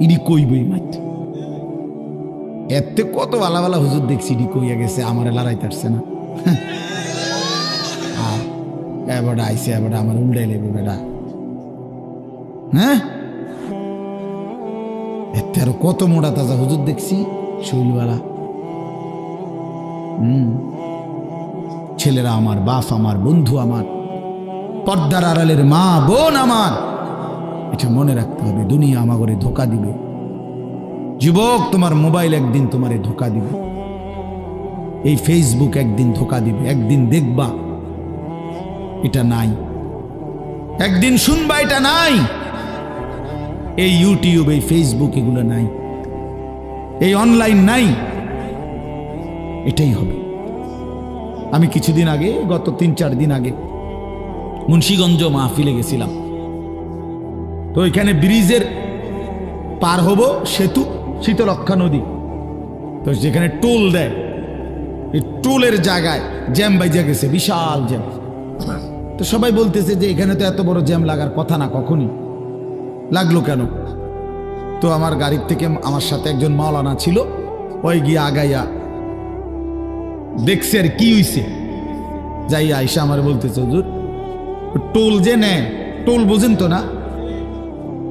ইডি কইবই মারত, এতে কত ভালা ভালা হুজুর দেখছি ইডি কইয়া গেছে, আমার লড়াইতে আসছে না। এবারটা আইসে, এবারটা আমার উল্টাই লেবে বেটা। হ্যাঁ, এতে আরো কত মোটা তাজা হুজুর দেখছি শৈলওয়ালা। ছেলেরা আমার, বাপ আমার, বন্ধু আমার, পর্দার আড়ালের মা বোন আমার, এটা মনে রাখতে হবে, দুনিয়া আমাকে ধোকা দিবে। যুবক, তোমার মোবাইল একদিন তোমারে ধোকা দিবে, এই ফেসবুক একদিন ধোকা দিবে। একদিন দেখবা এটা নাই, একদিন শুনবা এটা নাই, এই ইউটিউব, এই ফেসবুক এগুলো নাই, এই অনলাইন নাই, এটাই হবে। আমি কিছুদিন আগে, গত 3-4 দিন আগে মুন্সিগঞ্জ মাহফিলে গেছিলাম। তো এখানে ব্রিজের পার হব, সেতু, শীতলক্ষা নদী, তো যেখানে টোল দেয়, এই টোলের জায়গায় জ্যাম বাইজা গেছে, বিশাল জ্যাম। তো সবাই বলতেছে যে এখানে তো এত বড় জ্যাম লাগার কথা না, কখনই লাগলো কেন? তো আমার গাড়ির থেকে আমার সাথে একজন মাওলানা ছিল, ওই গিয়ে আগাইয়া দেখছে আর কি হইছে, যাই আইসা আমার বলতেছে হুজুর টোল যে নেয়, টোল বোঝেন তো না,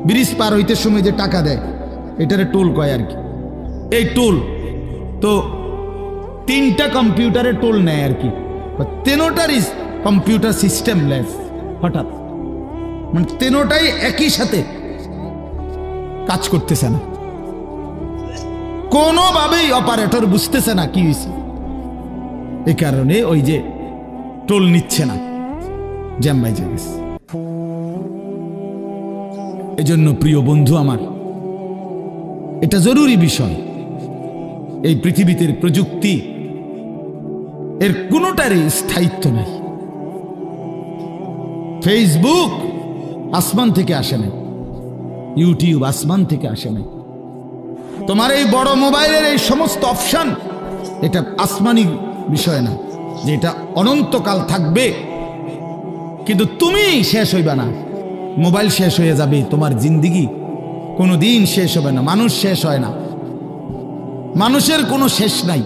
ব্রিজ পার হইতে সময় যে টাকা দেয় এটারে টোল কয় আর কি। এই টোল তো 3টা কম্পিউটারে টোল নেয় আর কি, তেনোটারই কম্পিউটার সিস্টেম লেস হঠাৎ, মানে তেনোটাই একই সাথে কাজ করতেছে না, কোনোভাবেই অপারেটর বুঝতেছে না কি হয়েছে। এই কারণে ওই যে টোল নিচ্ছে না, জ্যাম বাইজে গেছে। এজন্য প্রিয় বন্ধু আমার, এটা জরুরি বিষয়। এই পৃথিবীতে প্রযুক্তি এর কোনোটারই স্থায়িত্ব নাই। ফেসবুক আসমান থেকে আসে নাই, ইউটিউব আসমান থেকে আসে নাই, তোমার এই বড় মোবাইলের এই সমস্ত অপশন এটা আসমানি বিষয় না যে এটা অনন্তকাল থাকবে, কিন্তু তুমি শেষ হইবা না। মোবাইল শেষ হয়ে যাবে, তোমার জিন্দেগি কোনোদিন শেষ হবে না। মানুষ শেষ হয় না, মানুষের কোনো শেষ নাই,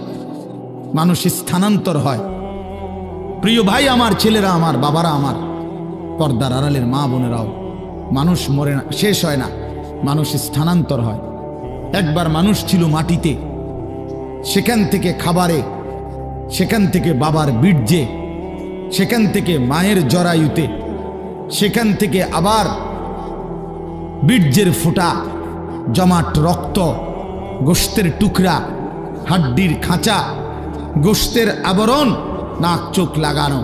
মানুষ স্থানান্তর হয়। প্রিয় ভাই আমার, ছেলেরা আমার, বাবারা আমার, পর্দার আড়ালের মা বোনেরাও, মানুষ মরে না, শেষ হয় না, মানুষ স্থানান্তর হয়। একবার মানুষ ছিল মাটিতে, সেখান থেকে খাবারে, সেখান থেকে বাবার বীর্যে, সেখান থেকে মায়ের জরায়ুতে, সেখান থেকে আবার বীর্যের ফোঁটা, জমাট রক্ত, গোশতের টুকরা, হাড্ডির খাঁচা, গোশতের আবরণ, নাক চোখ লাগানো,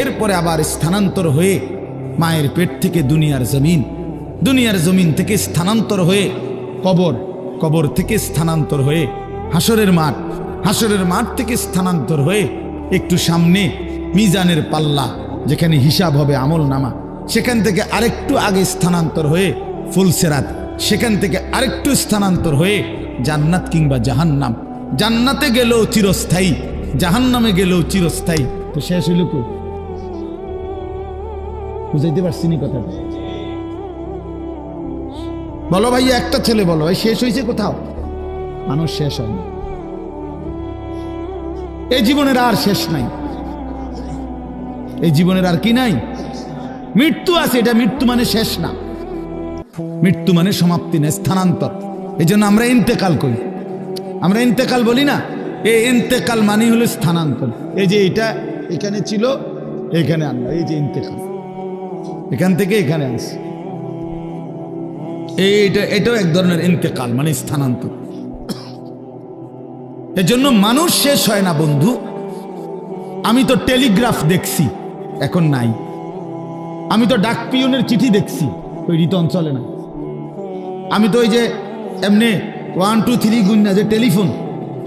এরপরে আবার স্থানান্তর হয়ে মায়ের পেট থেকে দুনিয়ার জমিন, দুনিয়ার জমিন থেকে স্থানান্তর হয়ে কবর, কবর থেকে স্থানান্তর হয়ে হাসরের মাঠ, হাসরের মাঠ থেকে স্থানান্তর হয়ে একটু সামনে মিজানের পাল্লা, যেখানে হিসাব হবে আমল নামা, সেখান থেকে আরেকটু আগে স্থানান্তর হয়ে ফুলসেরাত, সেখান থেকে আরেকটু স্থানান্তর হয়ে জান্নাত কিংবা জাহান্নাম। জান্নাতে গেলেও চিরস্থায়ী, জাহান্নামে গেলেও চিরস্থায়ী। তো শেষ হইল কো? বুঝাইতে পারছি নি কথাটা? বলো ভাই, একটা ছেলে বলো ভাই, শেষ হয়েছে কোথাও? মানুষ শেষ হয় না, এই জীবনের আর শেষ নাই, এই জীবনের আর কি নাই? মৃত্যু আছে, এটা মৃত্যু মানে শেষ না, মৃত্যু মানে সমাপ্তি না, স্থানান্তর। এই জন্য আমরা ইন্তেকাল করি, আমরা ইন্তেকাল বলি না, এই ইন্তেকাল মানে হলো স্থানান্তর। এই যে এটা এখানে ছিল, এখানে আনলো, এই যে ইন্তেকাল, এখান থেকে এখানে আসে, এটাও এক ধরনের ইন্তেকাল মানে স্থানান্তর। এজন্য মানুষ শেষ হয় না বন্ধু। আমি তো টেলিগ্রাফ দেখছি, এখন নাই। আমি তো ডাক পিয়নের চিঠি দেখছি, ওই রিতন চলে না। আমি তো ওই যে এমনি 1 2 3 গুণ যে টেলিফোন,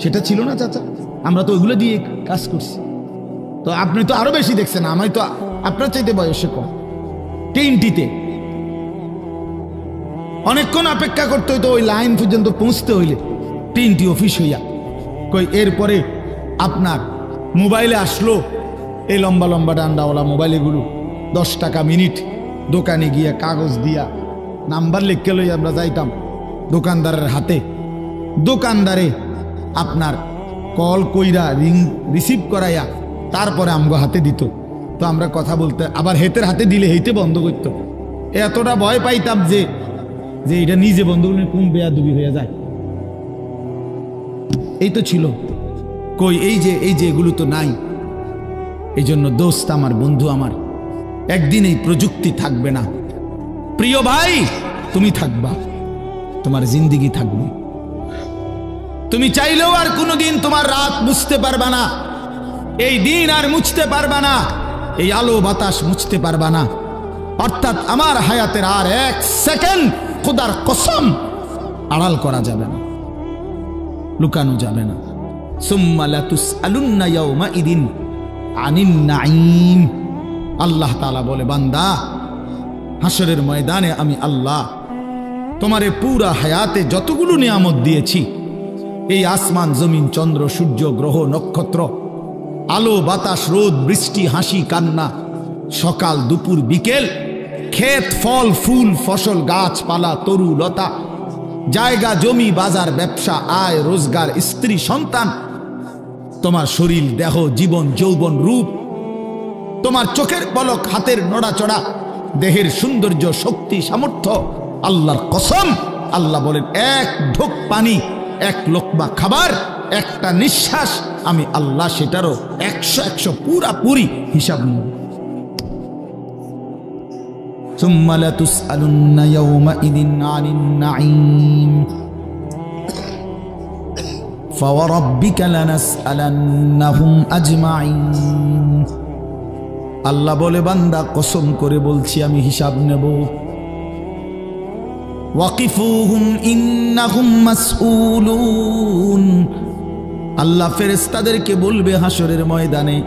সেটা ছিল না চাচা, আমরা তো ওইগুলো দিয়ে কাজ করছি। তো আপনি তো আরো বেশি দেখছেন, আমি তো আপনার চাইতে বয়সে কম। ট্রেনটিতে অনেকক্ষণ অপেক্ষা করতে হইতো, ওই লাইন পর্যন্ত পৌঁছতে হইলে ট্রেনটি অফিস হইয়া কই। এরপরে আপনার মোবাইলে আসলো, এই লম্বা লম্বা ডান্ডাওয়ালা মোবাইলগুলো, 10 টাকা মিনিট। দোকানে গিয়া কাগজ দিয়া নাম্বার লিখে লই আমরা যাইতাম দোকানদারের হাতে, দোকানদারে আপনার কল কইরা রিসিভ করাইয়া তারপরে আমগো হাতে দিত। তো আমরা কথা বলতে, আবার হেতের হাতে দিলে হেতে বন্ধ করতো। এতটা ভয় পাইতাম যে এটা নিজে বন্ধ করলে কোন বেয়াদবি হয়ে যায়। এই তো ছিল কই, এই যে এগুলো তো নাই। এই জন্য দোস্ত আমার, বন্ধু আমার, একদিন এই প্রযুক্তি থাকবে না। প্রিয় ভাই, তুমি থাকবা, তোমার জিন্দেগি থাকবে। তুমি চাইলেও আর কোনোদিন তোমার রাত মুছতে পারবা না, এই দিন আর মুছতে পারবা না, এই আলো বাতাস মুছতে পারবা না। অর্থাৎ আমার হায়াতের আর 1 সেকেন্ড খোদার কসম আড়াল করা যাবে না, লুকানো যাবে না। সুম্মা লাতুসআলুন্না ইয়াউমাইদিন আনিন নাঈম। আল্লাহ তাআলা বলে, বান্দা, হাসরের ময়দানে আমি আল্লাহ তোমারে পুরা হায়াতে যতগুলো নিয়ামত দিয়েছি, এই আসমান জমিন চন্দ্র সূর্য গ্রহ নক্ষত্র, আলো বাতাস রোদ বৃষ্টি হাসি কান্না, সকাল দুপুর বিকেল, ক্ষেত ফল ফুল ফসল গাছপালা তরু লতা, জায়গা জমি বাজার ব্যবসা আয় রোজগার স্ত্রী সন্তান, তোমার শরীর দেহ জীবন যৌবন রূপ, তোমার চোখের পলক হাতের নড়াচড়া দেহের সৌন্দর্য শক্তি সামর্থ্য, আল্লাহর কসম আল্লাহ বলেন এক ঢোক পানি এক লোকমা খাবার একটা নিঃশ্বাস আমি আল্লাহ সেটারও 100 পুরাপুরি হিসাব নেব। ثم لتسألن يومئذ عن النعيم فوربك لنسألنهم أجمعين। আল্লাহ বলে বান্দা কসম করে বলছি আমি হিসাব নেব। ওয়াকিফুহুম ইন্নাহুম মাসউলুন, আল্লাহ ফেরেশতাদেরকে বলবে হাসরের ময়দানে,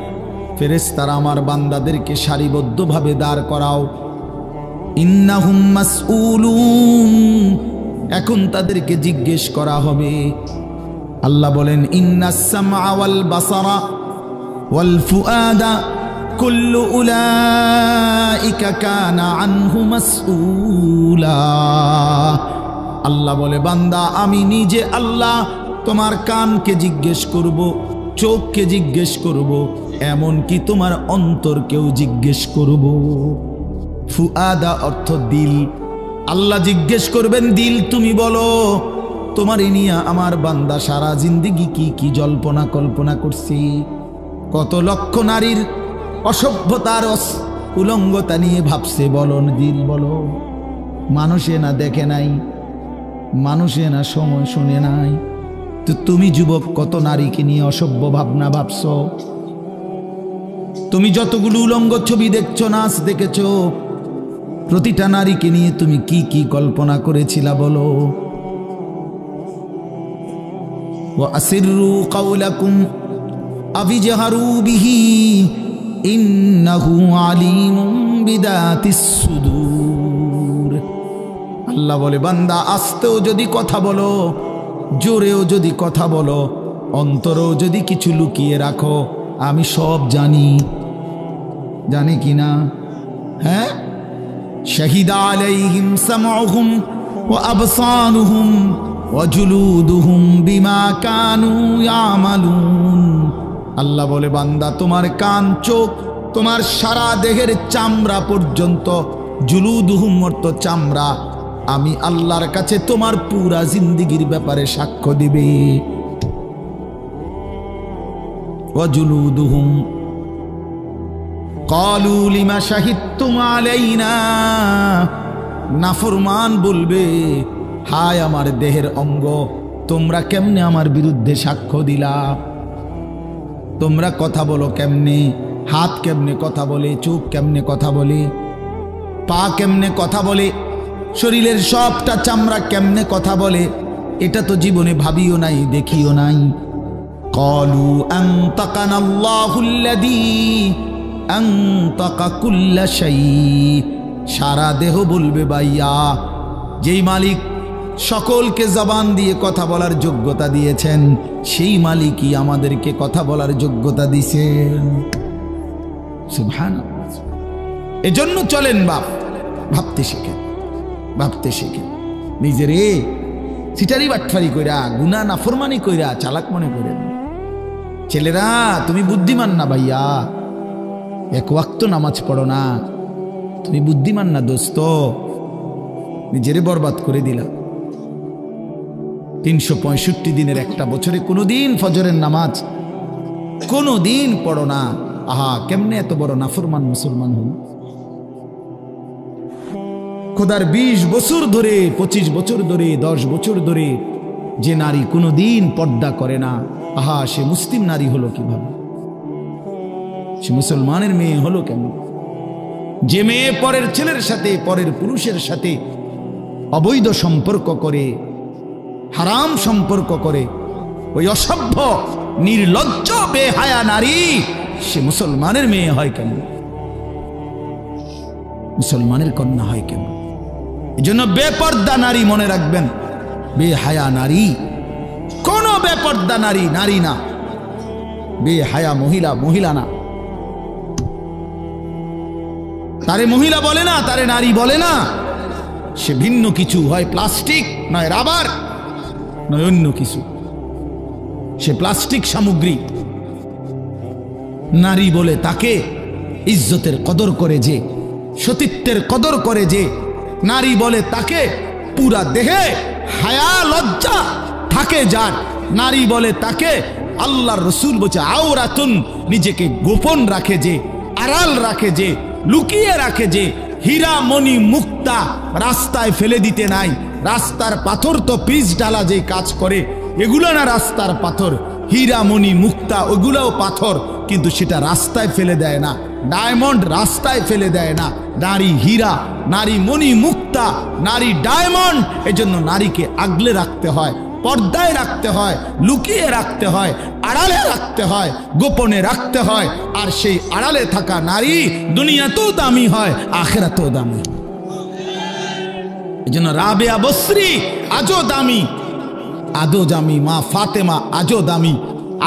ফেরেশতারা আমার বান্দাদেরকে সারিবদ্ধভাবে দাঁড় করাও। ইন্নাহুম মাসউলুন, এখন তাদেরকে জিজ্ঞেস করা হবে। আল্লাহ বলেন ইন্নাস সামআ ওয়াল বাসারা ওয়াল ফুআদা কুল্লু উলাইকা কানা আনহু মাসউলা। আল্লাহ বলে বান্দা আমি নিজে আল্লাহ তোমার কানকে জিজ্ঞেস করব, চোখকে জিজ্ঞেস করব, এমন কি তোমার অন্তরকেও জিজ্ঞেস করব। ফুআদা অর্থ দিল, আল্লাহ জিজ্ঞেস করবেন দিল তুমি বলো তোমার নিয়ে আমার বান্দা সারা জিন্দেগি কি কি জল্পনা কল্পনা করছি, কত লক্ষ নারীর অসভ্যতার উলঙ্গতা নিয়ে ভাবছে, বলো দিল বলো। মানুষে না দেখে নাই, মানুষে না সময় শুনে নাই, তো তুমি যুবক কত নারীকে নিয়ে অসভ্য ভাবনা ভাবছ। তুমি যতগুলো উলঙ্গ ছবি দেখছো নাচ দেখেছো, প্রতিটা নারীকে নিয়ে তুমি কি কি কল্পনা করেছিলা বলো। ওয়া আসিররু কাওলাকুম আবিজহারু বিহি ইন্নাহু আলিমুম বিদাতিস সুদূর। আল্লাহ বলে বান্দা আস্তেও যদি কথা বলো, জোরেও যদি কথা বলো, অন্তরেও যদি কিছু লুকিয়ে রাখো, আমি সব জানি। জানি কিনা? হ্যাঁ, শাহিদা আলাইহিম সামউহুম ওয়া আবসারুহুম ওয়া জুলুদুহুম বিমা কানু ইয়ামালুন। আল্লাহ বলে বান্দা তোমার কান চোখ তোমার সারা দেহের চামড়া পর্যন্ত, জুলুদুহুম অর্থ চামড়া, আমি আল্লাহর কাছে তোমার পুরা জিন্দেগির ব্যাপারে সাক্ষ্য দিবে। ওয়া জুলুদুহুম ক্বালু লিমা শাহিদতুম আলাইনা, নাফরমান বলবে হায় আমার দেহের অঙ্গ, তোমরা কেমনে আমার বিরুদ্ধে সাক্ষ্য দিলা? তোমরা কথা বলো কেমনে? হাত কেমনে কথা বলে, চোখ কেমনে কথা বলে, পা কেমনে কথা বলে, শরীরের সবটা চামড়া কেমনে কথা বলে, এটা তো জীবনে ভাবিও নাই দেখিও নাই। ক্বালু আনতাকানাল্লাহুল্লাযী আনতাকা কুল্লা শাই, সারা দেহ বলবে ভাইয়া যেই মালিক সকলকে জবান দিয়ে কথা বলার যোগ্যতা দিয়েছেন, সেই মালিকই আমাদেরকে কথা বলার যোগ্যতা দিয়েছেন। সুবহানাল্লাহ। এজন্য চলেন বাপ, ভাবতে শিখেন, ভাবতে শিখেন। নিজের সিটারি বাটফারি কইরা গুনাহ নাফরমানি কইরা চালাক মনে করেন। ছেলেরা তুমি বুদ্ধিমান না ভাইয়া, এক ওয়াক্ত নামাজ পড়ো না, তুমি বুদ্ধিমান না দোস্ত, নিজেরে বরবাদ করে দিলা। 365 দিনের একটা বছরে কোনোদিন ফজরের নামাজ কোনোদিন পড়ো না। আহা, কেমনে এত বড় নাফরমান মুসলমান হল। খোদার 20 বছর ধরে 25 বছর ধরে 10 বছর ধরে যে নারী কোনোদিন পর্দা করে না, আহা সে মুসলিম নারী হলো কিভাবে? সে মুসলমানের মেয়ে হলো কেমন? যে মেয়ে পরের ছেলের সাথে পরের পুরুষের সাথে অবৈধ সম্পর্ক করে, হারাম সম্পর্ক করে, ওই অসভ্য নির্লজ্জ বেহায়া নারী সে মুসলমানের মেয়ে হয় কেন? মুসলমানের কন্যা হয় কেন? এই জন্য বেপর্দা নারী মনে রাখবেন, বেহায়া নারী কোন বেপর্দা নারী নারী না, বেহায়া মহিলা মহিলা না। তারে মহিলা বলে না, তারে নারী বলে না, সে ভিন্ন কিছু, হয় প্লাস্টিক, নয় রাবার, নয় অন্য কিছু। সে প্লাস্টিক সামগ্রী। নারী বলে তাকে ইজ্জতের কদর করে যে, সতীত্বের কদর করে যে, নারী বলে তাকে পুরা দেহে হায়া লজ্জা থাকে যার, নারী বলে তাকে আল্লাহর রসুল বলছে আওরাতুন, নিজেকে গোপন রাখে যে, আড়াল রাখে যে, লুকিয়ে রাখে যে, হীরা মণি মুক্তা রাস্তায় ফেলে দিতে নাই। রাস্তার পাথর তো পিচ ডালা যে কাজ করে, এগুলো না রাস্তার পাথর। হীরা মণি মুক্তা ওগুলোও পাথর, কিন্তু সেটা রাস্তায় ফেলে দেয় না। ডায়মন্ড রাস্তায় ফেলে দেয় না। নারী হীরা, নারী মণি মুক্তা, নারী ডায়মন্ড। এজন্য নারীকে আগলে রাখতে হয়, পর্দায় রাখতে হয়, লুকিয়ে রাখতে হয়, আড়ালে রাখতে হয়, গোপনে রাখতে হয়। আর সেই আড়ালে থাকা নারী দুনিয়াতেও দামি হয়, আখিরাতেও দামি। এজন্য রাবেয়া বসরি আজও দামি, আজও দামি, মা ফাতেমা আজও দামি,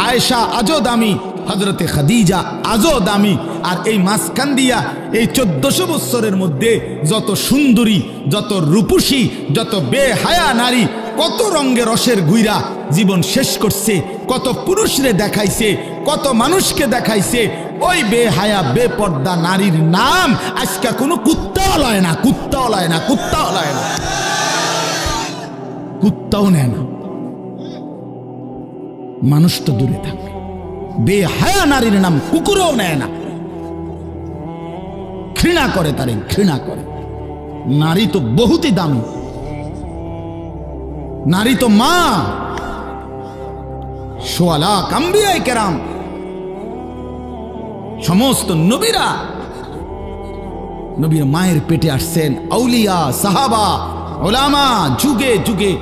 আয়েশা আজও দামি, হযরতে খাদিজা আজও দামি। আর এই মাঝখান দিয়া এই 1400 বছরের মধ্যে যত সুন্দরী, যত রূপসী, যত বেহায়া নারী কত রঙের রসের গুইরা জীবন শেষ করছে, কত পুরুষরে দেখাইছে, কত মানুষকে দেখাইছে। ওই বেহায়া বেপর্দা নারীর নাম আজকে কোনো কুত্তাও লয় না, কুত্তাও লয় না, কুত্তাও লয় না, কুত্তাও নেয় না। মানুষ তো দূরে থাকবে, বেহায়া নারীর নাম কুকুরও নেয় না, ঘৃণা করে, তারে ঘৃণা করে। নারী তো বহুতই দামি, নারী তো মা। সোয়ালা আম্বিয়া কেরাম, সমস্ত নবীরা নবীর মায়ের পেটে আসছেন। আউলিয়া, সাহাবা, ওলামা, যুগে যুগে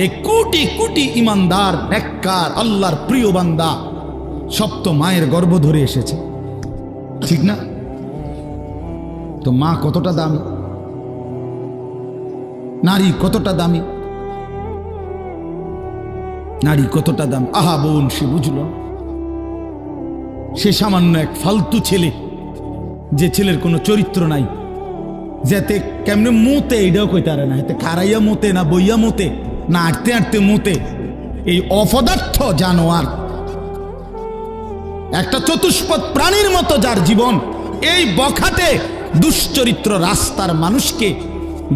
এই কোটি কোটি ইমানদার, নেককার, আল্লাহর প্রিয় বান্দা সব তো মায়ের গর্ভ ধরে এসেছে, ঠিক না? তো মা কতটা দামি, নারী কতটা দামি, নারী কতটা দাম। আহা বোন, সে বুঝল, সে সামান্য এক ফালতু ছেলে, যে ছেলের কোনো চরিত্র নাই, যাতে কেমনে মোতে এটাও কইতে পারে না, এতে খারাইয়া মোতে না বইয়া মোতে না আটতে আটতে মোতে। এই অপদার্থ জানোয়ার, একটা চতুষ্পদ প্রাণীর মতো যার জীবন, এই বখাটে দুশ্চরিত্র রাস্তার মানুষকে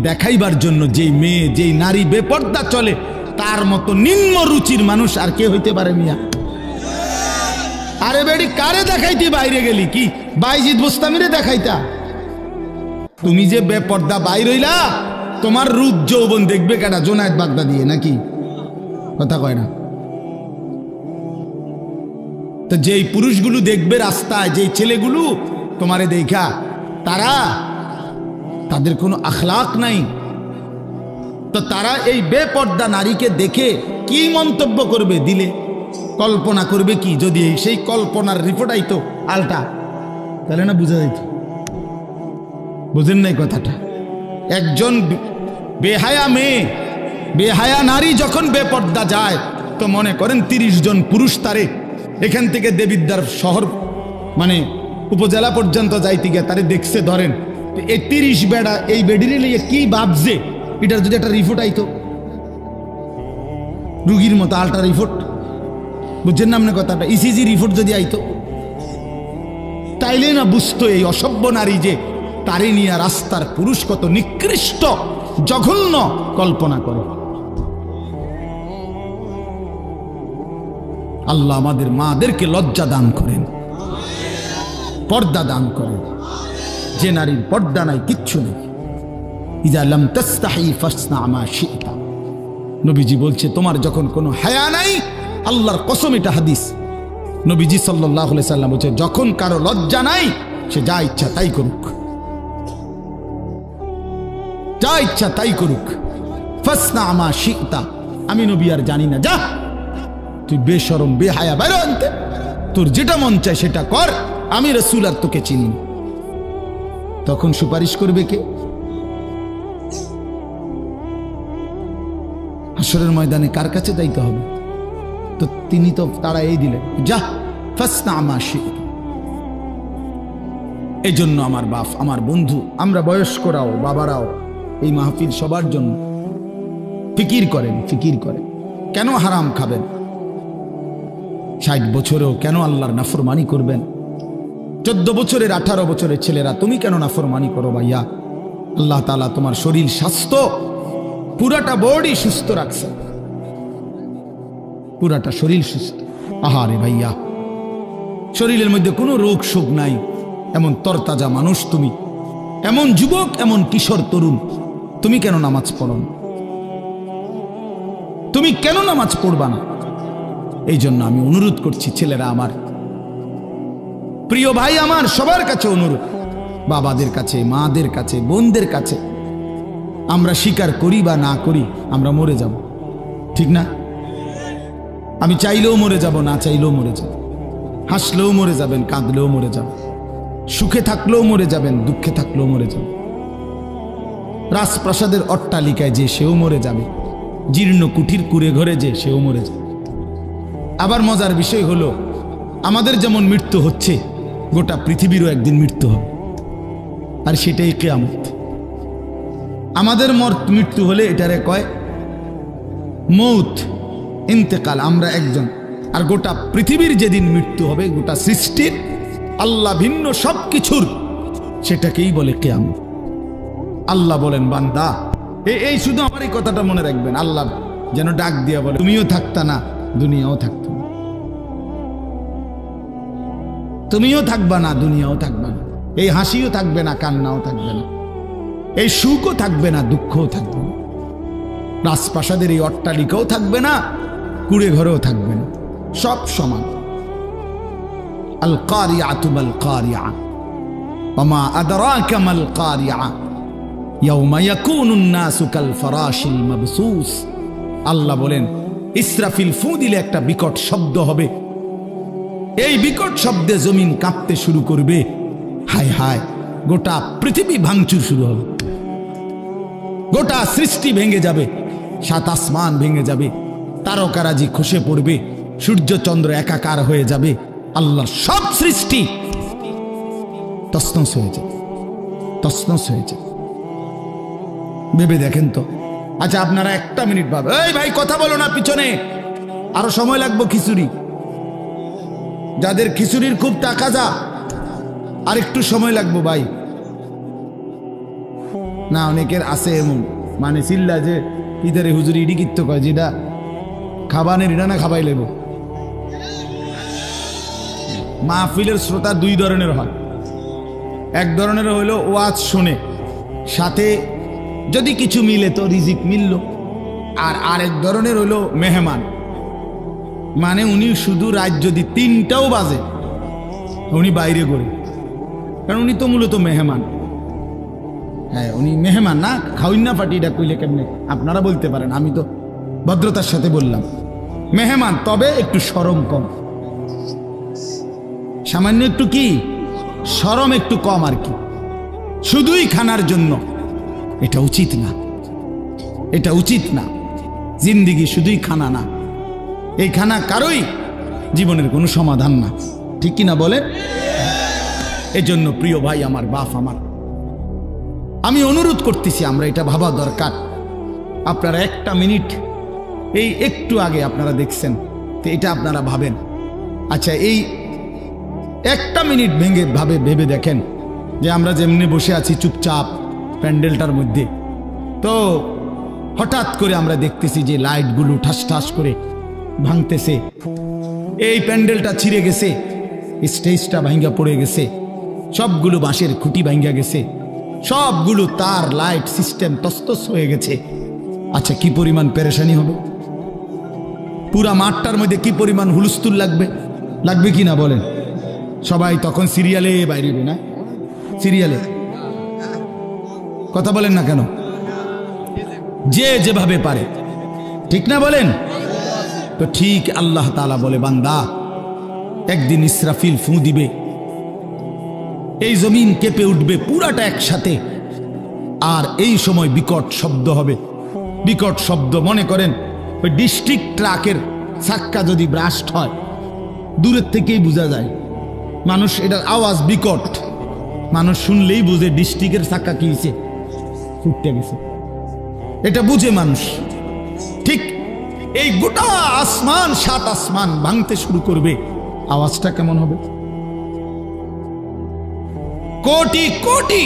দেখাইবার জন্য যেই মেয়ে, যেই নারী বেপর্দা চলে, তার মতো নিম্ন রুচির মানুষ আর কে হইতে পারে মিয়া? আরে বেড়ি, কারে দেখাইতি বাইরে গেলি? কি বাইজিদ বুস্তামিরে দেখাইতা? তুমি যে বেপর্দা বাইর হইলা, তোমার রূপ যৌবন দেখবে কেডা? জোনায়েদ বাগদা দিয়ে নাকি? কথা কয় না তো। যেই পুরুষগুলো দেখবে রাস্তায়, যেই ছেলেগুলো তোমারে দেখা, তাদের কোনো আখলাক নাই, তো তারা এই বেপর্দা নারীকে দেখে কি মন্তব্য করবে? দিলে কল্পনা করবে কি? যদি সেই কল্পনার রিপোর্ট আইতো আলটা, তাহলে না বুঝা যাইত। বুঝেন নাই কথাটা? একজন বেহায়া মেয়ে, বেহায়া নারী যখন বেপর্দা যায়, তো মনে করেন 30 জন পুরুষ তারে এখান থেকে দেবিদ্দার শহর মানে উপজেলা পর্যন্ত যাইতে গিয়ে তারে দেখছে, ধরেন এই 30 বেড়া এই বেডিরে লিয়ে কি ভাবছে, এটার যদি একটা রিপোর্ট আইতো, রুগীর মতো আলটা রিপোর্ট, বুঝছেন না আপনার কথাটা? ইসিজি রিপোর্ট যদি আইতো, তাইলে না বুঝতো এই অসভ্য নারী যে তারে নিয়ে রাস্তার পুরুষ কত নিকৃষ্ট জঘন্য কল্পনা করে। আল্লাহ আমাদের মাদেরকে লজ্জা দান করেন, পর্দা দান করেন। যে নারীর পর্দা নাই, কিচ্ছু নেই। ইযা লাম তাস্তাহি ফাসনা মা শি'তা, নবীজি বলছে তোমার যখন কোনো হায়া নাই, আল্লাহর কসম, এটা হাদিস, নবীজি সাল্লাল্লাহু আলাইহি সাল্লাম বলছে যখন কারো লজ্জা নাই, সে যা ইচ্ছা তাই করুক, যা ইচ্ছা তাই করুক। ফাসনা মা শি'তা, আমি নবী আর জানি না, যা তুই বেশরম বেহায়া বাইরে আনতে, তোর যেটা মন চায় সেটা কর, আমি রাসূল আর তোকে চিনি। তখন সুপারিশ করবে কে? হাসরের ময়দানে কার কাছে যাইতে হবে? তো তিনি তো তারা এই দিলেন, যা ফাসনা মা শি'তা। এই জন্য আমার বাপ, আমার বন্ধু, আমরা বয়স্করাও, বাবারাও, এই মাহফিল সবার জন্য। ফিকির করেন, ফিকির করেন, কেন হারাম খাবেন? 60 বছরেও কেন আল্লাহর নাফরমানি করবেন? 14 বছরের 18 বছরের ছেলেরা তুমি কেন নাফরমানি করো ভাইয়া? আল্লাহ তাআলা তোমার শরীর স্বাস্থ্য পুরাটা বডি সুস্থ রাখছে, পুরাটা শরীর সুস্থ। আহারে ভাইয়া, শরীরের মধ্যে কোনো রোগ শোক নাই, এমন তরতাজা মানুষ তুমি, এমন যুবক, এমন কিশোর তরুণ, তুমি কেন নামাজ পড়ো না? তুমি কেন নামাজ পড়বা না? এই জন্য আমি অনুরোধ করছি ছেলেরা আমার, প্রিয় ভাই আমার, সবার কাছে অনুরোধ, বাবাদের কাছে, মাদের কাছে, বোনদের কাছে, আমরা স্বীকার করি বা না করি আমরা মরে যাব, ঠিক না? আমি চাইলেও মরে যাব, না চাইলেও মরে যাব। হাসলেও মরে যাবেন, কাঁদলেও মরে যাব, সুখে থাকলেও মরে যাবেন, দুঃখে থাকলেও মরে যাবেন। রাজপ্রাসাদের অট্টালিকায় যে সেও মরে যাবে, জীর্ণ কুঠির কুড়ে ঘরে যে সেও মরে যাবে। আবার মজার বিষয় হলো, আমাদের যেমন মৃত্যু হচ্ছে, গোটা পৃথিবীরও একদিন মৃত্যু হবে, আর সেটাই কিয়ামত। আমাদের মৃত্যু হলে এটারে কয় মৌত, ইন্তেকাল, আমরা একজন। আর গোটা পৃথিবীর যেদিন মৃত্যু হবে, গোটা সৃষ্টির, আল্লাহ ভিন্ন সব কিছুর, সেটাকেই বলে কিয়ামত। আল্লাহ বলেন, বান্দা এই শুধু আমার এই কথাটা মনে রাখবেন, আল্লাহ যেন ডাক দিয়া বলে, তুমিও থাকতা না, দুনিয়াও থাকতো না, তুমিও থাকবা না, দুনিয়াও থাকবা না, এই হাসিও থাকবে না, কান্নাও থাকবে না, এই সুখও থাকবে না, দুঃখও থাকবে না, রাজপ্রাসাদের এই অট্টালিকাও থাকবে না, কুড়ে ঘরেও থাকবে না, সব সমান। আল কারিআতু মাল কারিআ ওয়া মা আদরাকা মাল কারিআ ইয়াউমা ইয়াকুনুন নাসু কাল ফারাশিল মাবসুস। আল্লাহ বলেন, ইসরাফিল ফু দিলে একটা বিকট শব্দ হবে, এই বিকট শব্দে জমিন কাঁপতে শুরু করবে, হায় হায়, গোটা পৃথিবী ভাঙচুর শুরু হবে, গোটা সৃষ্টি ভেঙে যাবে, 7 আসমান ভেঙে যাবে, তারকারাজি খসে পড়বে, সূর্য চন্দ্র একাকার হয়ে যাবে, আল্লাহর সব সৃষ্টি তছনছ হয়ে যাবে, তছনছ হয়ে যাবে। ভেবে দেখেন তো। আচ্ছা, আপনারা একটা মিনিট ভাবে, এই ভাই কথা বলো না, পিছনে আরো সময় লাগবে খিচুড়ি, যাদের খিচুড়ির খুব টাকা যা, আর একটু সময় লাগবে ভাই। না, অনেকের আছে এমন, মানে চিল্লা যে ইদারে হুজুরি ইডি কিত্ত কয়, যেটা খাবানের এটা না খাবাই লেব। মাহফিলের শ্রোতা 2 ধরনের হয়, এক ধরনের হইলো ওয়াজ শুনে, সাথে যদি কিছু মিলে তো রিজিক মিলল, আর আরেক ধরনের হইলো মেহমান, মানে উনি শুধু রাত যদি 3টাও বাজে উনি বাইরে করে, কারণ উনি তো মূলত মেহমান। হ্যাঁ, উনি মেহমান না, খাওয়াই না পাটি, এটা কইলে কেমনে আপনারা বলতে পারেন, আমি তো ভদ্রতার সাথে বললাম মেহমান, তবে একটু শরম কম, সামান্য একটু কি শরম একটু কম আর কি, শুধুই খানার জন্য। এটা উচিত না, এটা উচিত না। জিন্দিগি শুধুই খানা না, এই খানা কারোই জীবনের কোনো সমাধান না, ঠিক কিনা বলে? এজন্য প্রিয় ভাই আমার, বাপ আমার, আমি অনুরোধ করতেছি, আমরা এটা ভাবা দরকার। আপনারা একটা মিনিট, এই একটু আগে আপনারা দেখছেন, তো এটা আপনারা ভাবেন। আচ্ছা, এই একটা মিনিট ভেবে দেখেন যে আমরা যেমনি বসে আছি চুপচাপ প্যান্ডেলটার মধ্যে, তো হঠাৎ করে আমরা দেখতেছি যে লাইটগুলো ঠাস ঠাস করে ভাঙতেছে, এই প্যান্ডেলটা ছিঁড়ে গেছে, স্টেজটা ভাঙ্গা পড়ে গেছে, সবগুলো বাঁশের খুঁটি ভাঙ্গা গেছে, সবগুলো তার লাইট সিস্টেম তস্তস হয়ে গেছে। আচ্ছা, কি পরিমাণ পেরেশানি হবে? পুরা মাঠটার মধ্যে কি পরিমাণ হুলস্থুল লাগবে, লাগবে কি না বলেন? সবাই তখন সিরিয়ালে বাইরে, না সিরিয়ালে, কথা বলেন না কেন? যে যেভাবে পারে, ঠিক না বলেন? তো ঠিক আল্লাহ তাআলা বলে, বান্দা একদিন ইসরাফিল ফু দিবে, এই জমিন কেঁপে উঠবে পুরাটা একসাথে, আর এই সময় বিকট শব্দ হবে। বিকট শব্দ, মনে করেন ওই ডিস্ট্রিক্ট ট্রাকের চাক্কা যদি ব্রাস্ট হয়, দূরের থেকেই বোঝা যায়, মানুষ এটার আওয়াজ বিকট, মানুষ শুনলেই বুঝে ডিস্ট্রিক্টের চাক্কা কি হয়েছে, ফুটতে গেছে। এটা বুঝে মানুষ। ঠিক এই গোটা আসমান, 7 আসমান ভাঙতে শুরু করবে, আওয়াজটা কেমন হবে? কোটি কোটি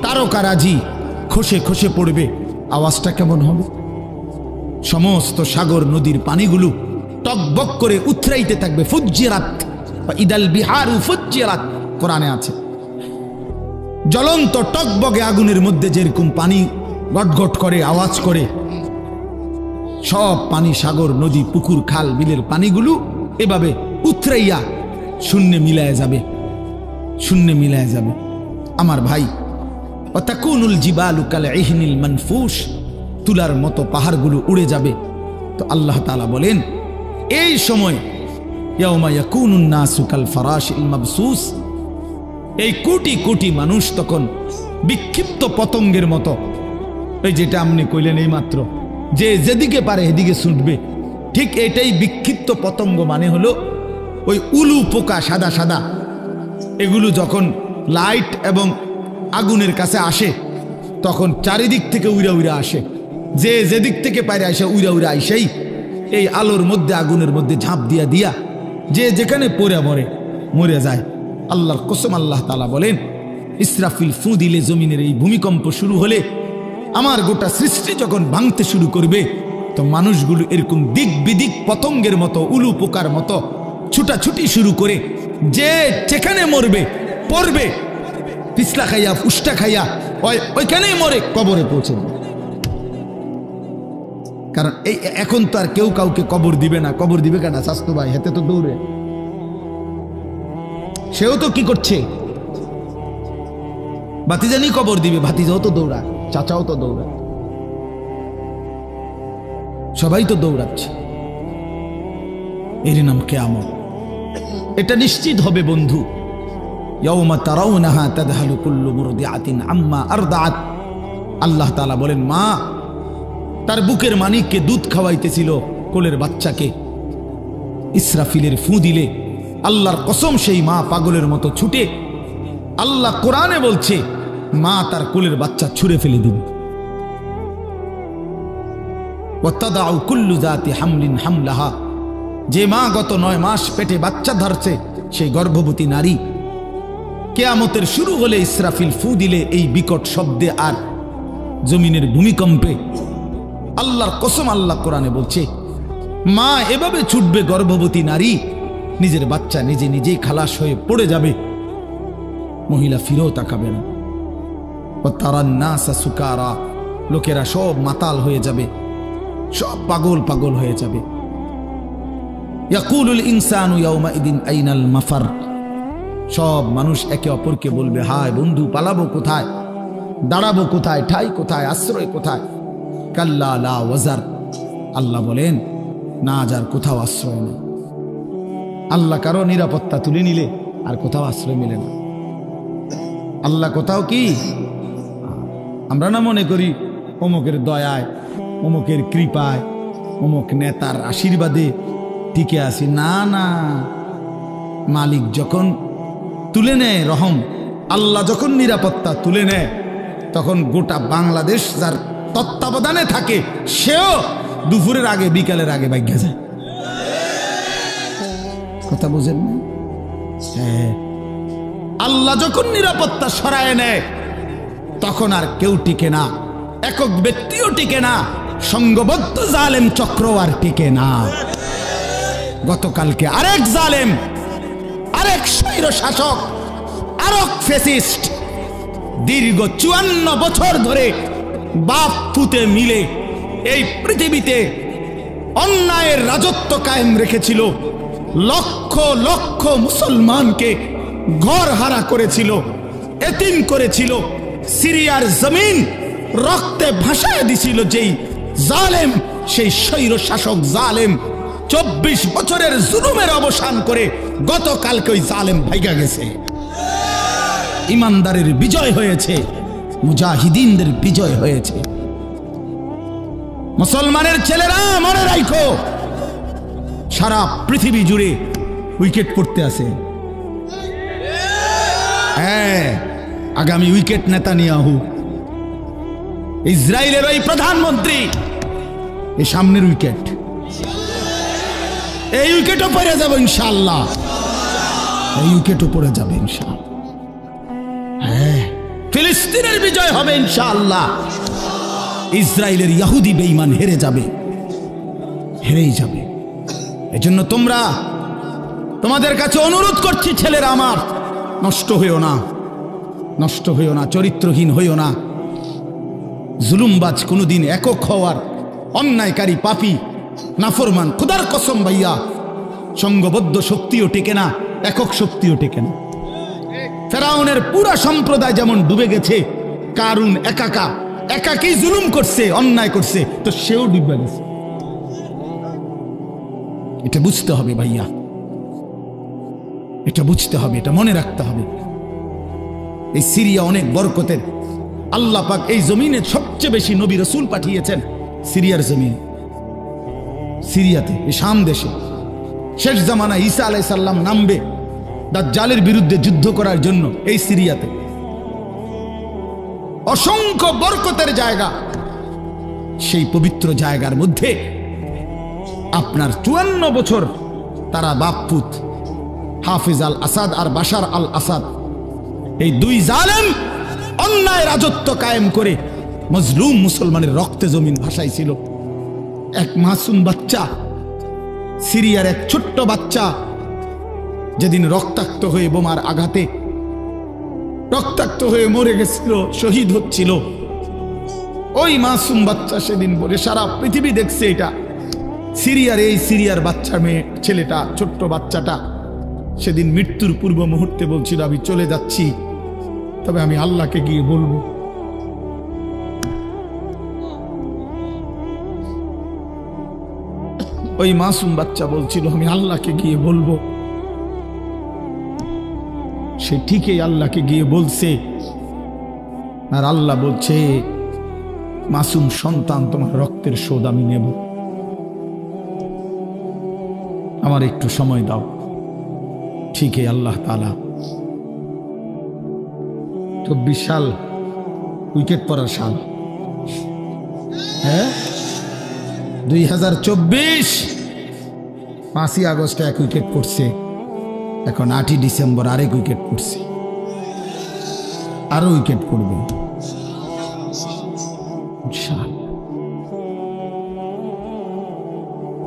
তারকারাজি খসে খসে পড়বে, আওয়াজটা কেমন হবে? সমস্ত সাগর নদীর পানিগুলো টকবক করে উথরাইতে থাকবে। ফুজ্জিরাত ইদাল বিহারু ফুজ্জিরাত কোরআনে আছে। জ্বলন্ত টকবগে আগুনের মধ্যে যেরকম পানি গটগট করে আওয়াজ করে, সব পানি, সাগর নদী পুকুর খাল বিলের পানিগুলো এভাবে উথরাইয়া শূন্যে মিলায় যাবে, শূন্যে মিলায় যাবে। আমার ভাই, ওয়াতাকুনুল জিবালু কাল ইহনিল মানফুস, তুলার মতো পাহাড়গুলো উড়ে যাবে। তো আল্লাহ তাআলা বলেন এই সময় ইয়াউমা ইয়াকুনুন নাসু কাল ফারাশিল মাবসুস, এই কোটি কোটি মানুষ তখন বিক্ষিপ্ত পতঙ্গের মতো, এই যেটা আপনি কইলেন এই মাত্র, যে যেদিকে পারে এদিকে ছুটবে, ঠিক এটাই বিক্ষিপ্ত পতঙ্গ। মানে হলো ওই উলু পোকা সাদা সাদা, এগুলো যখন লাইট এবং আগুনের কাছে আসে তখন চারিদিক থেকে উইরা উইরা আসে, যে যেদিক থেকে পারে আসে উইরা উইরা আইসেই এই আলোর মধ্যে আগুনের মধ্যে ঝাঁপ দিয়া দিয়া যে যেখানে পড়ে মরে যায়। আল্লাহর কসম, আল্লাহ তাআলা বলেন ইসরাফিল ফু দিলে জমিনের এই ভূমিকম্প শুরু হলে, আমার গোটা সৃষ্টি যখন ভাঙতে শুরু করবে, তো মানুষগুলো এরকম দিক বিদিক পতঙ্গের মতো, উলু পোকার মতো ছুটাছুটি শুরু করে, যে যেখানে মরবে পড়বে, পিছলা খাইয়া ফুষ্টা খাইয়া ওইখানেই মরে কবরে পৌঁছে যাবে। কারণ এই এখন তো আর কেউ কাউকে কবর দিবে না। কবর দিবে কেনা? স্বাস্থ্য ভাই হেতে তো দৌড়ে, সেও তো কি করছে, ভাতিজানি কবর দিবে, ভাতিজাও তো দৌড়ায়, চাচাও তো দৌড়ায়, সবাই তো দৌড়াচ্ছে। এর নাম কিয়ামত। এটা নিশ্চিত হবে বন্ধু। ইয়াউমা তারাউনাহা তাযহালু কুল্লু মুরদিআতিন আম্মা আরদাআত। আল্লাহ তাআলা বলেন, মা তার বুকের মানিককে দুধ খাওয়াইতেছিল, কোলের বাচ্চাকে, ইসরাফিলের ফু দিলে আল্লাহর কসম সেই মা পাগলের মতো ছুটে, আল্লাহ কোরআনে বলছে মা তার কোলের বাচ্চা ছুঁড়ে ফেলে দিবে। ওয়াতাদাউ কুল্লু যাতি হামলিন হামলাহা, যে মা গত 9 মাস পেটে বাচ্চা ধরছে, সেই গর্ভবতী নারী কিয়ামতের শুরু হলে ইসরাফিল ফু দিলে এই বিকট শব্দে আর জমিনের ভূমিকম্পে, আল্লাহর কসম আল্লাহ কোরআনে বলছে মা এভাবে ছুটবে, গর্ভবতী নারী নিজের বাচ্চা নিজে নিজেই খালাস হয়ে পড়ে যাবে, মহিলা ফিরেও তাকাবে না। ওয়াতারান নাসা সুকারা, লোকেরা সব মাতাল হয়ে যাবে, সব পাগল পাগল হয়ে যাবে। ইয়াকুলুল ইনসানু ইয়াউমাইদিন আইনাল মাফার, সব মানুষ একে অপরকে বলবে, হায় বন্ধু, পালাবো কোথায়, দাঁড়াবো কোথায়, ঠাই কোথায়, আশ্রয় কোথায়? কাল্লা লা ওয়াজার, আল্লাহ বলেন না, যার কোথাও আশ্রয় নেই। আল্লাহ কারো নিরাপত্তা তুলে নিলে আর কোথাও আশ্রয় মেলে না। আল্লাহ কোথাও কি, আমরা না মনে করি অমুকের দয়ায়, অমুকের কৃপায়, অমুক নেতার আশীর্বাদে টিকে আছি। না না, মালিক যখন তুলে নেয় রহম, আল্লাহ যখন নিরাপত্তা তুলে নেয়, তখন গোটা বাংলাদেশ যার তত্ত্বাবধানে থাকে, সেও দুপুরের আগে বিকালের আগে ভাগ্যে যায়। কথা বুঝেন না? আল্লাহ যখন নিরাপত্তা সরায় নেয়, তখন আর কেউ টিকে না, একক ব্যক্তিও টিকে না, সংঘবদ্ধ জালেম চক্র আর টিকে না। গতকালকে আরেক জালেম, আরেক স্বৈর শাসক, আরেক ফ্যাসিস্ট দীর্ঘ 54 বছর ধরে বাপ পুতে মিলে এই পৃথিবীতে অন্যায়ের রাজত্ব কায়েম রেখেছিল, লক্ষ লক্ষ মুসলমানকে ঘর হারা করেছিল, এতিম করেছিল, সিরিয়ার জমিন রক্তে ভাসায় দিছিল। যেই জালেম, সেই স্বৈর শাসক জালেম 24 বছরের জুলুমের অবসান করে গতকালকে ওই জালেম ভাইগা গেছে। ইমানদারের বিজয় হয়েছে, মুজাহিদিনদের বিজয় হয়েছে। মুসলমানের ছেলেরা মনে রাখো, সারা পৃথিবী জুড়ে উইকেট পড়তে আছে। হ্যাঁ, আগামী উইকেট নেতানিয়াহু, ইসরায়েলের ওই প্রধানমন্ত্রী, এই সামনের উইকেট, এই উইকেটও পড়ে যাবে ইনশাআল্লাহ, এই উইকেটও পড়ে যাবে ইনশাআল্লাহ। হ্যাঁ, ফিলিস্তিনের বিজয় হবে ইনশাআল্লাহ। ইসরায়েলের ইহুদি বেঈমান হেরে যাবে, হেরেই যাবে। এজন্য তোমরা, তোমাদের কাছে অনুরোধ করছি ছেলেরা আমার, নষ্ট হইও না, নষ্ট হইও না, চরিত্রহীন হইও না। জুলুমবাজ কোনোদিন একক হওয়ার, অন্যায়কারী পাপী নাফরমান খোদার কসম ভাইয়া, সংঘবদ্ধ শক্তিও টেকে না, একক শক্তিও টেকে না। ফেরাউনের পুরা সম্প্রদায় যেমন ডুবে গেছে, কারুন একাকেই জুলুম করছে, অন্যায় করছে, তো সেও ডুবে গেছে। এটা বুঝতে হবে ভাইয়া, এটা বুঝতে হবে, এটা মনে রাখতে হবে। এই সিরিয়া অনেক বরকতের, আল্লাহ পাক এই জমিনে সবচেয়ে বেশি নবী রাসূল পাঠিয়েছেন সিরিয়ার জমিনে, সিরিয়াতে, এই শাম দেশে। শেষ জামানা ঈসা আলাইহিস সালাম নামবে দাজ্জালের বিরুদ্ধে যুদ্ধ করার জন্য এই সিরিয়াতে। অসংখ্য বরকতের জায়গা, সেই পবিত্র জায়গার মধ্যে আপনার 54 বছর তারা বাপপুত হাফিজ আল আসাদ আর বাশার আল আসাদ, এই দুই জালেম অন্যায় রাজত্ব কায়েম করে মজলুম মুসলমানের রক্তে জমিন ভাসাইছিল। এক মাসুম বাচ্চা, সিরিয়ার এক ছোট্ট বাচ্চা যেদিন রক্তাক্ত হয়ে বোমার আঘাতে রক্তাক্ত হয়ে মরে গেছিল, শহীদ হচ্ছিল, ওই মাসুম বাচ্চা সেদিন বলে সারা পৃথিবী দেখছে এটা, সিরিয়ার এই সিরিয়ার বাচ্চা মেয়ে ছেলেটা, ছোট্ট বাচ্চাটা সেদিন মৃত্যুর পূর্ব মুহূর্তে বলছিল, আমি চলে যাচ্ছি, তবে আমি আল্লাহকে গিয়ে বলবো। ওই মাসুম বাচ্চা বলছিল, আমি আল্লাহকে গিয়ে বলবো। সে ঠিকই আল্লাহকে গিয়ে বলছে, আর আল্লাহ বলছে, মাসুম সন্তান, তোমার রক্তের শোধ আমি নেব, আমার একটু সময় দাও। ঠিকই আল্লাহ তাআলা 24 সাল উইকেট পড়ার সাল, হ্যাঁ 2024 5ই আগস্টে এক উইকেট পড়ছে, এখন 8ই ডিসেম্বর আরেক উইকেট পড়ছে, আরো উইকেট পড়বে ইনশাআল্লাহ।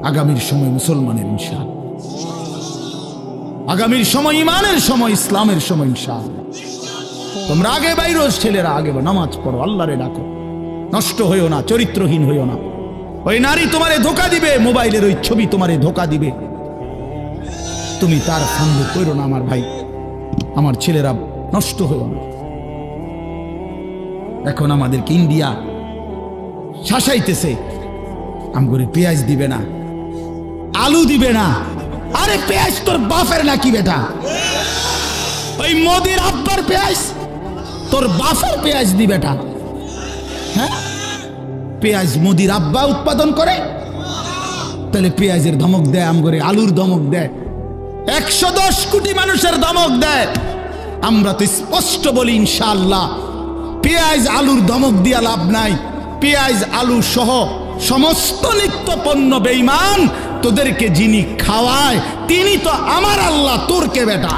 আগামীর সময় মুসলমানের ইনশাআল্লাহ, আগামীর সময় ইমানের সময়, ইসলামের সময় ইনশাআল্লাহ। তোমরা আগে বাইরো, ছেলেরা আগে নামাজ পড়ো, আল্লাহরে ডাকো, নষ্ট হইও না, চরিত্রহীন হইও না। ওই নারী তোমারে ধোকা দিবে, মোবাইলের ওই ছবি তোমারে ধোকা দিবে, তুমি তার সঙ্গে করো না আমার ভাই, আমার ছেলেরা, নষ্ট হইও না। এখন আমাদেরকে ইন্ডিয়া শাসাইতেছে, আমগরে পেঁয়াজ দিবে না, আলু দিবে না। আরে পেঁয়াজ তোর বাপের নাকি বেটা? ওই মোদির আব্বার পেঁয়াজ তোর বাপের পেঁয়াজ দি বেটা? হ্যাঁ, পেঁয়াজ মোদির আব্বা উৎপাদন করে, তাহলে পেঁয়াজের ধমক দেয়, আমগরে আলুর ধমক দেয়, 110 কোটি মানুষের ধমক দেয়। আমরা তো স্পষ্ট বলি ইনশাআল্লাহ, পেঁয়াজ আলুর ধমক দিয়া লাভ নাই। পেঁয়াজ আলু সহ সমস্ত নিত্য পণ্য বেঈমান, তোদেরকে যিনি খাওয়ায় তিনি তো আমার আল্লাহ, তোর কে বেটা?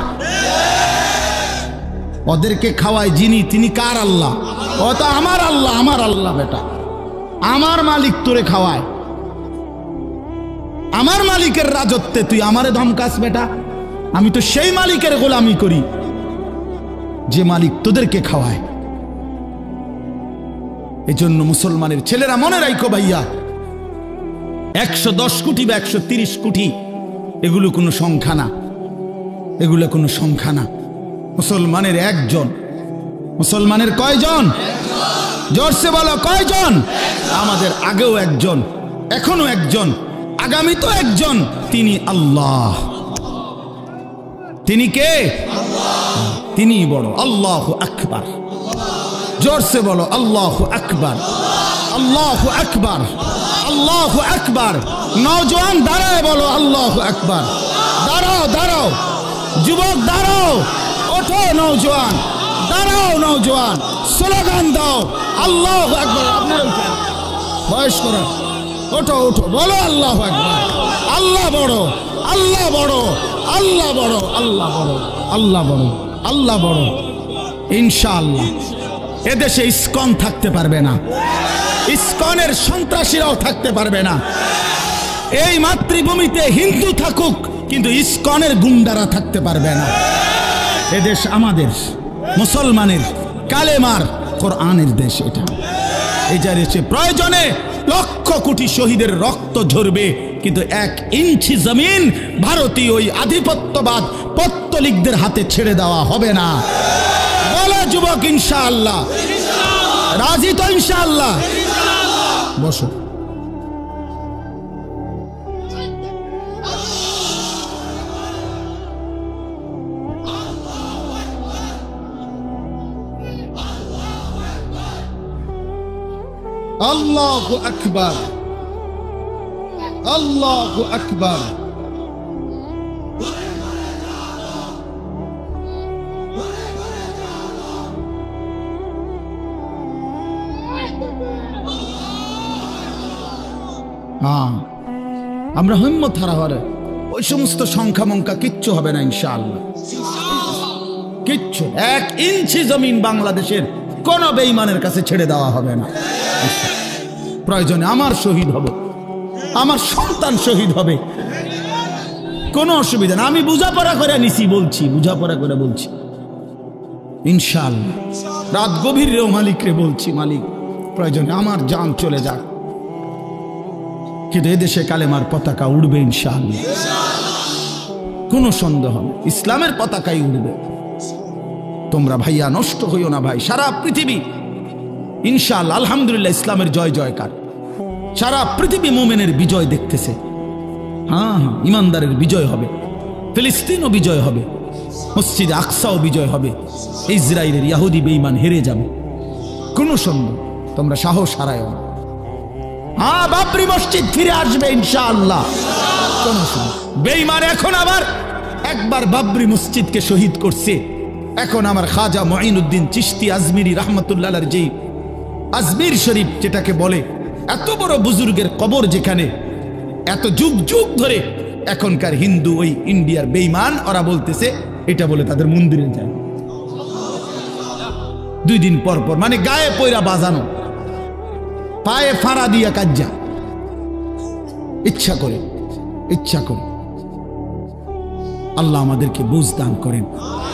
ওদেরকে খাওয়ায় যিনি, তিনি কার আল্লাহ? ও তো আমার আল্লাহ, আমার আল্লাহ বেটা, আমার মালিক তোরে খাওয়ায়। আমার মালিকের রাজত্বে তুই আমারে ধমকাস বেটা? আমি তো সেই মালিকের গোলামি করি যে মালিক তোদেরকে খাওয়ায়। এজন্য মুসলমানের ছেলেরা মনে রাখো ভাইয়া, 110 কোটি বা 130 কোটি এগুলো কোনো সংখ্যা না, এগুলো কোনো সংখ্যা না। মুসলমানের একজন। মুসলমানের কয়জন? জোরসে বলো, কয়জন? আমাদের আগেও একজন, এখনো একজন, আগামী তো একজন, তিনি আল্লাহ। তিনি কে? তিনি বড়। আল্লাহু আকবার। জোরসে বলো, আল্লাহু আকবার, আল্লাহু আকবার, আল্লাহু আকবার। নওজোয়ান দাঁড়ায় বলো, আল্লাহু আকবার। দাঁড়াও, দাঁড়াও যুবক, দাঁড়াও, ওঠো নওজোয়ান, দাঁড়াও নওজোয়ান, স্লোগান দাও আল্লাহু আকবার। আপনারা বয়স করা, ওঠো ওঠো, বলো আল্লাহু আকবার। আল্লাহ বড়, আল্লাহ বড়, আল্লাহ বড়, আল্লাহ বড়, আল্লাহ বড়, আল্লাহ বড়। ইনশাআল্লাহ এদেশে ইসকন থাকতে পারবে না, ইসকনের সন্ত্রাসীরাও থাকতে পারবে না। এই মাতৃভূমিতে হিন্দু থাকুক, কিন্তু ইসকনের গুন্ডারা থাকতে পারবে না। এদেশ আমাদের, মুসলমানের, কালেমার, কোরআনের দেশ। এটা এই দেশে প্রয়োজনে লক্ষ কোটি শহীদের রক্ত ঝরবে, কিন্তু 1 ইঞ্চি জমিন ভারতীয় ওই আধিপত্যবাদ পত্তলিকদের হাতে ছেড়ে দেওয়া হবে না। বলো যুবক ইনশাআল্লাহ, রাজি তো ইনশাআল্লাহ? বসো। আল্লাহু আকবার, আল্লাহু আকবার। আমরা হিম্মত হারা হরে ওই সমস্ত সংখ্যা মঙ্কা কিচ্ছু হবে না ইনশাআল্লাহ, কিচ্ছু। 1 ইঞ্চি জমিন বাংলাদেশের কোন বেঈমানের কাছে ছেড়ে দেওয়া হবে না। প্রয়োজনে আমার শহীদ হবে, আমার সন্তান শহীদ হবে, কোনো অসুবিধা না। আমি বুঝাপড়া করে নিছি, বলছি বুঝাপড়া করে বলছি ইনশাআল্লাহ। রাত গভীর রেও মালিকরে বলছি, মালিক প্রয়োজনে আমার জান চলে যাক, কিন্তু এদেশে কালেমার পতাকা উড়বে ইনশাআল্লাহ, কোনো সন্দেহ নেই, ইসলামের পতাকাই উড়বে। তোমরা ভাইয়া নষ্ট হইও না ভাই। সারা পৃথিবী ইনশাআল্লাহ আলহামদুলিল্লাহ ইসলামের জয় জয়কার, সারা পৃথিবী মুমিনের বিজয় দেখতেছে। হ্যাঁ হ্যাঁ, ইমানদারের বিজয় হবে, ফিলিস্তিনও বিজয় হবে, মসজিদ আকসাও বিজয় হবে, ইসরায়েলের ইহুদি বেঈমান হেরে যাবে, কোনো সন্দেহ। তোমরা সাহস হারায়ও না। হ্যাঁ, বাবরি মসজিদ ফিরে আসবে ইনশাআল্লাহ, কোনো সন্দেহ। বেঈমান এখন আবার একবার বাবরি মসজিদকে শহীদ করছে, এখন আমার খাজা মুঈনুদ্দিন চিশতি আজমিরি রাহমাতুল্লাহ আলাইহি যেই আজমির শরীফ যেটাকে বলে, এত বড় বুজুর্গের কবর, যেখানে এত যুগ যুগ ধরে এখনকার হিন্দু ওই ইন্ডিয়ার বেঈমান ওরা বলতেছে এটা বলে তাদের মন্দিরে যায়। 2 দিন পর পর, মানে গায়ে পয়রা বাজানো, পায়ে ফাড়া দিয়া কাজ্জা, ইচ্ছা করে, ইচ্ছা করে। আল্লাহ আমাদেরকে বুঝ দান করেন,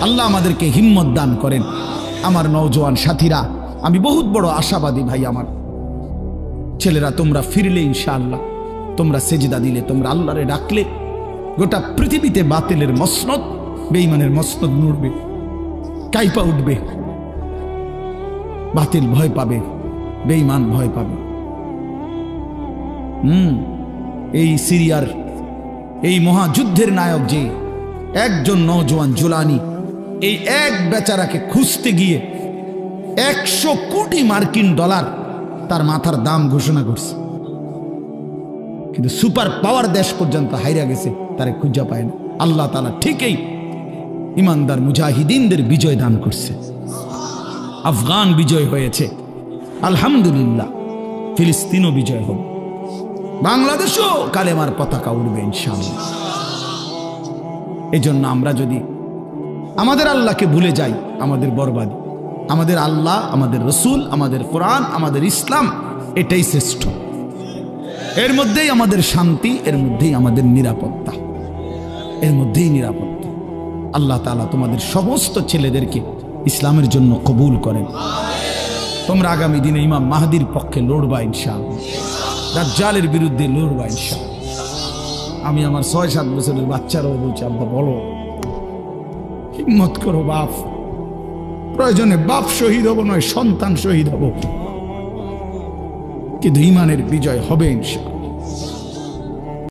আল্লাহ আমাদেরকে হিম্মত দান করেন। আমার নওজোয়ান সাথীরা, আমি বহুত বড় আশাবাদী ভাই। আমার ছেলেরা, তোমরা ফিরলে ইনশাআল্লাহ, তোমরা সেজদা দিলে, তোমরা আল্লাহরে ডাকলে, গোটা পৃথিবীতে বাতিলের মসনদ, বেঈমানের মসনদ নড়বে, কাইপা উঠবে। বাতিল ভয় পাবে, বেঈমান ভয় পাবে। এই সিরিয়ার এই মহাযুদ্ধের নায়ক যে একজন নওজোয়ান জুলানি, এই এক বেচারাকে খুঁজতে গিয়ে 100 কোটি মার্কিন ডলার তার মাথার দাম ঘোষণা করছে, কিন্তু সুপার পাওয়ার দেশ পর্যন্ত হাইরা গেছে, তারে খুঁজা পায় না। আল্লাহ তাআলা ঠিকই ইমানদার মুজাহিদিনদের বিজয় দান করছে। আফগান বিজয় হয়েছে আলহামদুলিল্লাহ, ফিলিস্তিনও বিজয় হবে, বাংলাদেশও কালেমার পতাকা উড়বে ইনশাআল্লাহ। এই জন্য আমরা যদি আমাদের আল্লাহকে ভুলে যাই, আমাদের বরবাদ। আমাদের আল্লাহ, আমাদের রসুল, আমাদের কোরআন, আমাদের ইসলাম, এটাই শ্রেষ্ঠ। এর মধ্যেই আমাদের শান্তি, এর মধ্যেই আমাদের নিরাপত্তা, এর মধ্যেই নিরাপত্তা। আল্লাহ তাআলা তোমাদের সমস্ত ছেলেদেরকে ইসলামের জন্য কবুল করেন। তোমরা আগামী দিনে ইমাম মাহদির পক্ষে লড়বা ইনশাআল্লাহ, দাজ্জালের বিরুদ্ধে লড়বা ইনশাআল্লাহ। আমি আমার 6-7 বছরের বাচ্চারাও বলছি, আব্বা বলো, হিম্মত করো বাপ। প্রয়োজনে বাপ শহীদ হব নয়, সন্তান শহীদ হব, কিন্তু ইমানের বিজয় হবে ইনশাআল্লাহ।